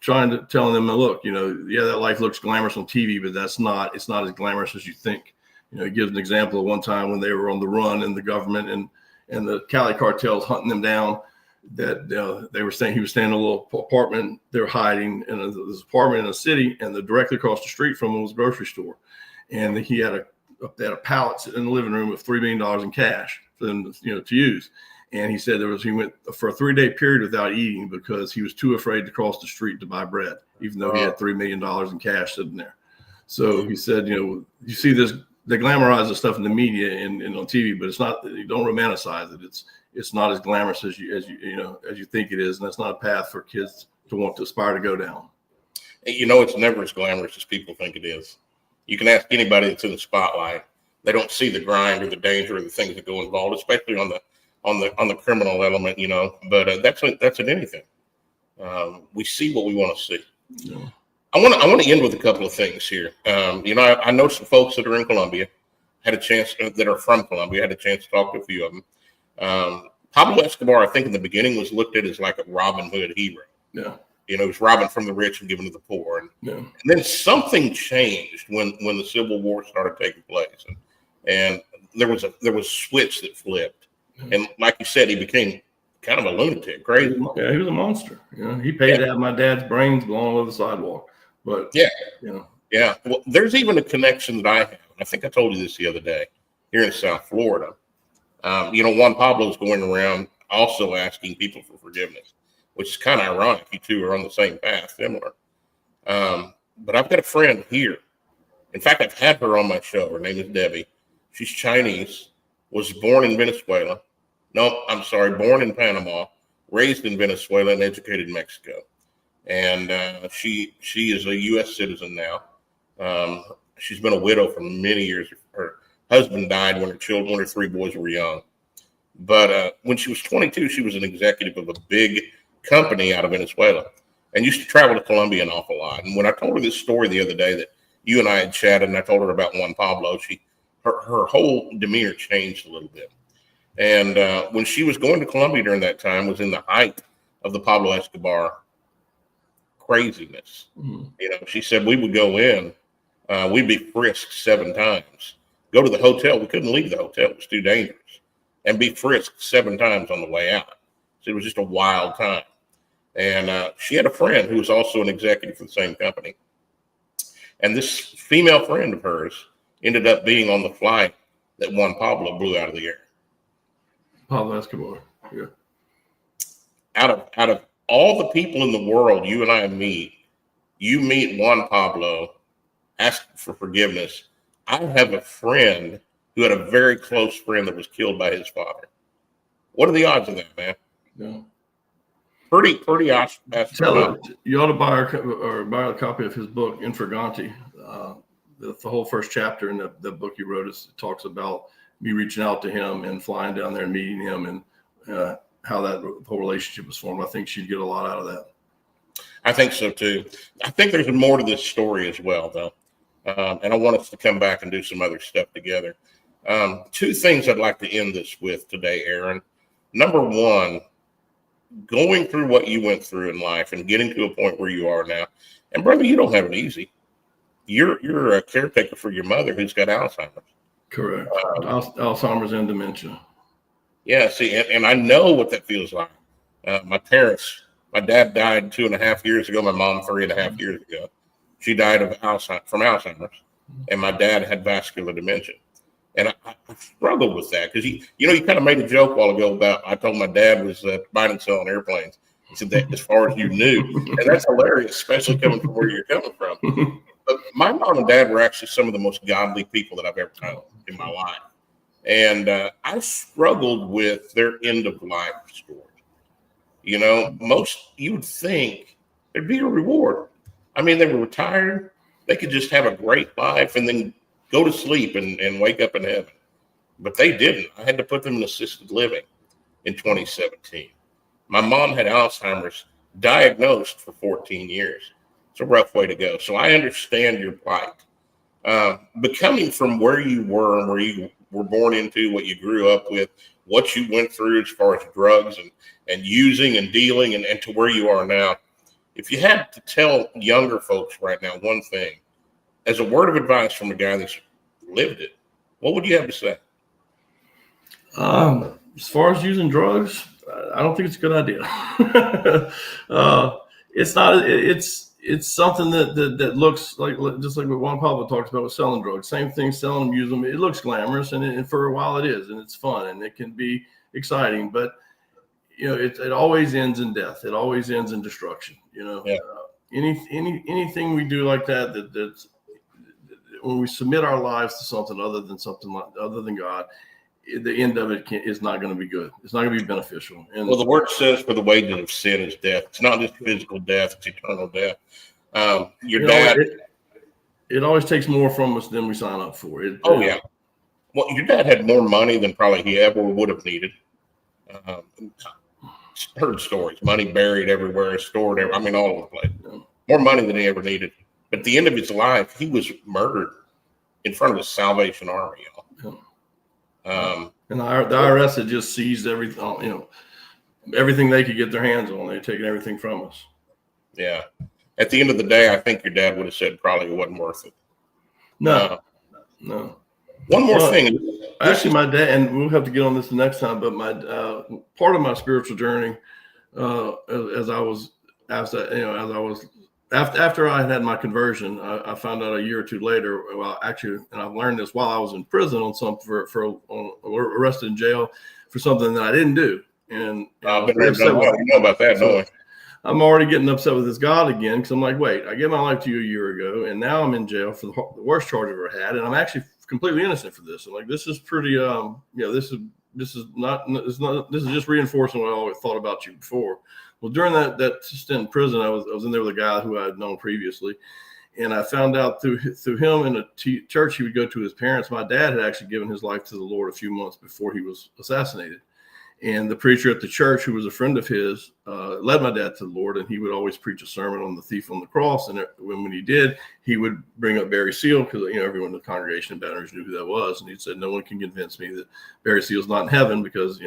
trying to telling them, look, that life looks glamorous on TV, but it's not as glamorous as you think. He gives an example of one time when they were on the run and the government and the Cali cartels hunting them down, that they were saying he was staying in a little apartment. They were hiding in this apartment in a city, and directly across the street from him was a grocery store. And he had a pallet in the living room with $3 million in cash for them to use. And he said he went for a 3-day period without eating because he was too afraid to cross the street to buy bread, even though he had $3 million in cash sitting there. So he said, you see this, they glamorize the stuff in the media and on TV, but it's not, you don't romanticize it. It's not as glamorous as you think it is. And that's not a path for kids to want to aspire to go down. It's never as glamorous as people think it is. You can ask anybody that's in the spotlight. They don't see the grind or the danger or the things that go involved, especially on the criminal element, but that's in anything. We see what we want to see. Yeah. I want to end with a couple of things here. I know some folks that are in Colombia, that are from Colombia, had a chance to talk to a few of them. Pablo Escobar, I think in the beginning was looked at as like a Robin Hood hero. Yeah. He was robbing from the rich and giving to the poor. And then something changed when the Civil War started taking place. And there was a switch that flipped. And like you said, he became kind of a lunatic, crazy. Yeah, he was a monster. He paid to have my dad's brains blown all over the sidewalk. But yeah. Well, there's even a connection that I have. I think I told you this the other day here in South Florida. Juan Pablo's going around also asking people for forgiveness, which is kind of ironic. You two are on the same path, similar. But I've got a friend here. In fact, I've had her on my show. Her name is Debbie. She's Chinese, was born in Venezuela. No, I'm sorry, born in Panama, raised in Venezuela and educated in Mexico. And she is a U.S. citizen now. She's been a widow for many years. Her husband died when her 3 boys were young. But when she was 22, she was an executive of a big company out of Venezuela and used to travel to Colombia an awful lot. And when I told her this story the other day that you and I had chatted, and I told her about Juan Pablo, her whole demeanor changed a little bit. And when she was going to Colombia during that time, was in the height of the Pablo Escobar craziness. She said we would go in, we'd be frisked 7 times. Go to the hotel, we couldn't leave the hotel; it was too dangerous, and be frisked 7 times on the way out. So it was just a wild time. And she had a friend who was also an executive for the same company. And this female friend of hers ended up being on the flight that Juan Pablo blew out of the air. Pablo Escobar, yeah. Out of all the people in the world you and I meet, you meet Juan Pablo, ask for forgiveness. I have a friend who had a very close friend that was killed by his father. What are the odds of that, man? Yeah. Pretty astronomical. You ought to buy a copy of his book, Infraganti. The whole first chapter in the book he wrote talks about me reaching out to him and flying down there and meeting him and how that whole relationship was formed. I think she'd get a lot out of that. I think so too. I think there's more to this story as well, though. And I want us to come back and do some other stuff together. 2 things I'd like to end this with today, Aaron. Number 1, going through what you went through in life and getting to a point where you are now. And brother, you don't have it easy. You're a caretaker for your mother who's got Alzheimer's. Correct. Alzheimer's and dementia. Yeah, see, and I know what that feels like. My dad died 2.5 years ago. My mom 3.5 years ago. She died from Alzheimer's, and my dad had vascular dementia. And I struggled with that because you kind of made a joke a while ago about I told my dad was buying and selling airplanes. He said that as far as you knew, and that's hilarious, especially coming from where you're coming from. But my mom and dad were actually some of the most godly people that I've ever known in my life, and I struggled with their end of life story. You would think there'd be a reward. I mean, they were retired; they could just have a great life and then go to sleep and wake up in heaven. But they didn't. I had to put them in assisted living in 2017. My mom had Alzheimer's, diagnosed for 14 years. It's a rough way to go. So I understand your plight. But coming from where you were and where you were born into, what you grew up with, what you went through as far as drugs and using and dealing and to where you are now, if you had to tell younger folks right now one thing, as a word of advice from a guy that's lived it, what would you have to say? As far as using drugs, I don't think it's a good idea. It's not. It's something that looks like just like what Juan Pablo talks about with selling drugs. Same thing, selling them, use them. It looks glamorous, and for a while it is, and it's fun, and it can be exciting. But it always ends in death. It always ends in destruction. Yeah. Anything we do like that's when we submit our lives to something other than God, the end of it is not going to be good. It's not going to be beneficial. And well, the word says, "For the wages of sin is death." It's not just physical death; it's eternal death. Your dad. It always takes more from us than we sign up for. Yeah. Well, your dad had more money than probably he ever would have needed. Heard stories, money buried everywhere, stored everywhere. I mean, all over the place. Yeah. More money than he ever needed. But at the end of his life, he was murdered in front of the Salvation Army. And the IRS had just seized everything, everything they could get their hands on. They'd taken everything from us. Yeah. At the end of the day, I think your dad would have said probably it wasn't worth it. No. One more thing. Actually, my dad, and we'll have to get on this the next time, but my part of my spiritual journey, after I had my conversion, I found out a year or two later. Well, actually, and I've learned this while I was in prison arrested in jail for something that I didn't do. And you know about that, don't we? I'm already getting upset with this God again because I'm like, wait, I gave my life to you a year ago, and now I'm in jail for the worst charge I've ever had, and I'm actually completely innocent for this. I'm like, this is pretty, this is this is just reinforcing what I always thought about you before. Well, during that stint in prison, I was in there with a guy who I had known previously. And I found out through him in a church he would go to his parents. My dad had actually given his life to the Lord a few months before he was assassinated. And the preacher at the church, who was a friend of his, led my dad to the Lord. And he would always preach a sermon on the thief on the cross. And when he did, he would bring up Barry Seal, because everyone in the congregation in Baton Rouge knew who that was. And he said, "No one can convince me that Barry Seal's not in heaven, because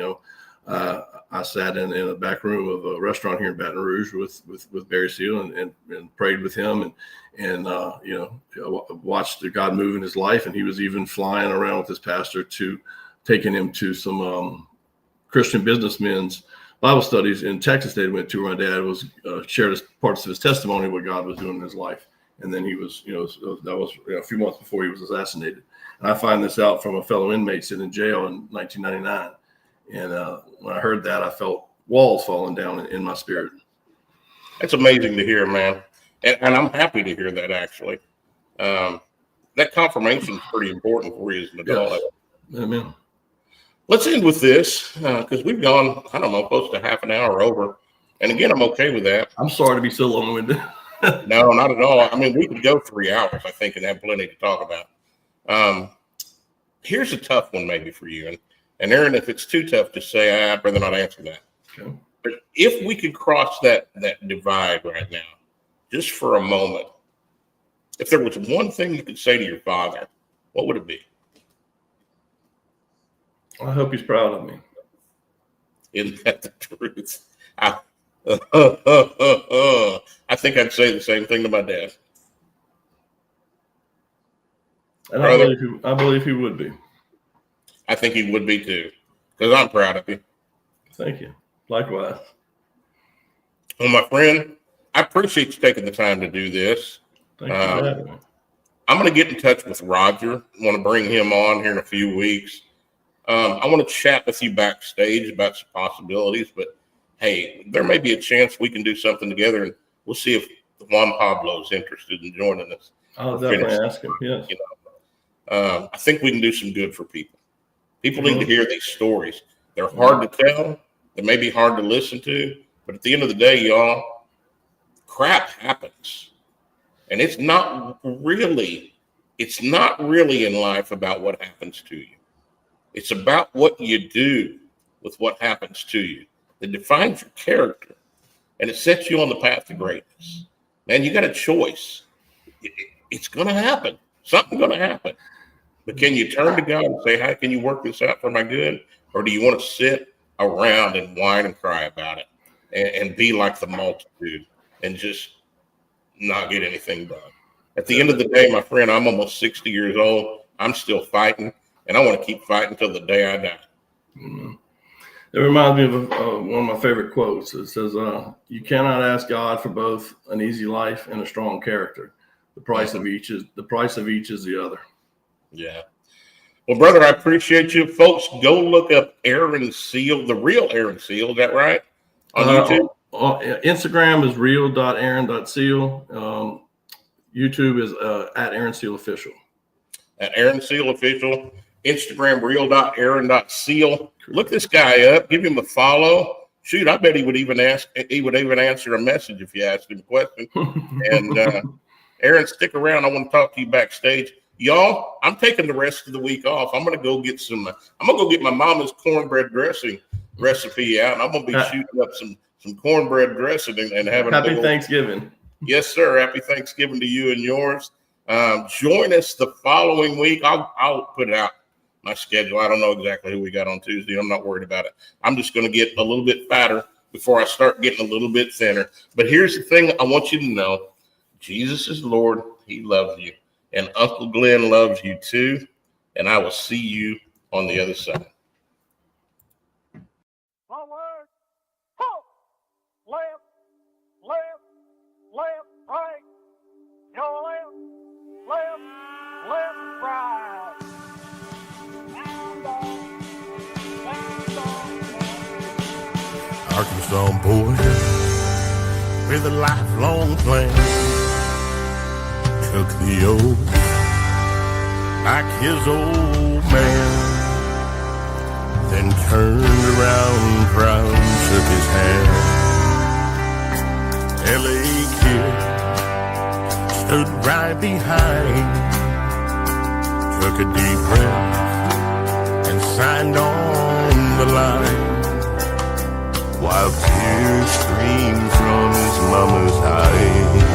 I sat in a back room of a restaurant here in Baton Rouge with Barry Seal and prayed with him and watched God move in his life. And he was even flying around with his pastor taking him to some Christian businessmen's Bible studies in Texas they went to, where my dad was shared as parts of his testimony what God was doing in his life. And then he was, that was a few months before he was assassinated. And I find this out from a fellow inmate sitting in jail in 1999. And when I heard that, I felt walls falling down in my spirit. That's amazing to hear, man. And I'm happy to hear that, actually. That confirmation is pretty important for you as an adult. Yes. Amen. Let's end with this, because we've gone, I don't know, close to half an hour over. And again, I'm okay with that. I'm sorry to be so long-winded. No, not at all. I mean, we could go 3 hours, I think, and have plenty to talk about. Here's a tough one maybe for you. And Aaron, if it's too tough to say, I'd rather not answer that. Okay. But if we could cross that divide right now, just for a moment, if there was one thing you could say to your father, what would it be? I hope he's proud of me. Isn't that the truth? I think I'd say the same thing to my dad. And I believe he would be. I think he would be too, because I'm proud of you. Thank you. Likewise. Well, my friend, I appreciate you taking the time to do this. Thank you for having me. I'm going to get in touch with Roger. I want to bring him on here in a few weeks. I want to chat with you backstage about some possibilities, but hey, there may be a chance we can do something together, and we'll see if Juan Pablo is interested in joining us. I'll definitely ask him. Yes. I think we can do some good for people. People need to hear these stories. They're hard to tell. They may be hard to listen to, but at the end of the day, y'all, crap happens. And it's not really in life about what happens to you. It's about what you do with what happens to you that defines your character, and it sets you on the path to greatness. Man, you got a choice. It's going to happen. Something's going to happen. But can you turn to God and say, how can you work this out for my good? Or do you want to sit around and whine and cry about it and be like the multitude and just not get anything done? At the end of the day, my friend, I'm almost 60 years old. I'm still fighting, and I want to keep fighting until the day I die. Mm-hmm. It reminds me of one of my favorite quotes. It says, you cannot ask God for both an easy life and a strong character. The price of each is the other. Yeah. Well, brother, I appreciate you. Folks, go look up Aaron Seal, the real Aaron Seal. Is that right? On YouTube? Instagram is real.aaron.seal. YouTube is at Aaron Seal Official. At Aaron Seal Official. Instagram, real.aaron.seal. Look this guy up. Give him a follow. Shoot, I bet he would even answer a message if you asked him a question. And Aaron, stick around. I want to talk to you backstage. Y'all, I'm taking the rest of the week off. I'm gonna go get my mama's cornbread dressing recipe out, and I'm gonna be shooting up some cornbread dressing and having Happy Thanksgiving. Yes, sir. Happy Thanksgiving to you and yours. Join us the following week. I'll put out my schedule. I don't know exactly who we got on Tuesday. I'm not worried about it. I'm just going to get a little bit fatter before I start getting a little bit thinner. But here's the thing I want you to know. Jesus is Lord. He loves you. And Uncle Glenn loves you too. And I will see you on the other side. Forward, halt, left, left, left, right. Your left, left, left, right. Down, down, down, Arkansas boy with a lifelong plan took the oath like his old man. then turned around proud and shook his hand. L.A. Kid stood right behind, took a deep breath and signed on the line, while tears streamed from his mama's eyes.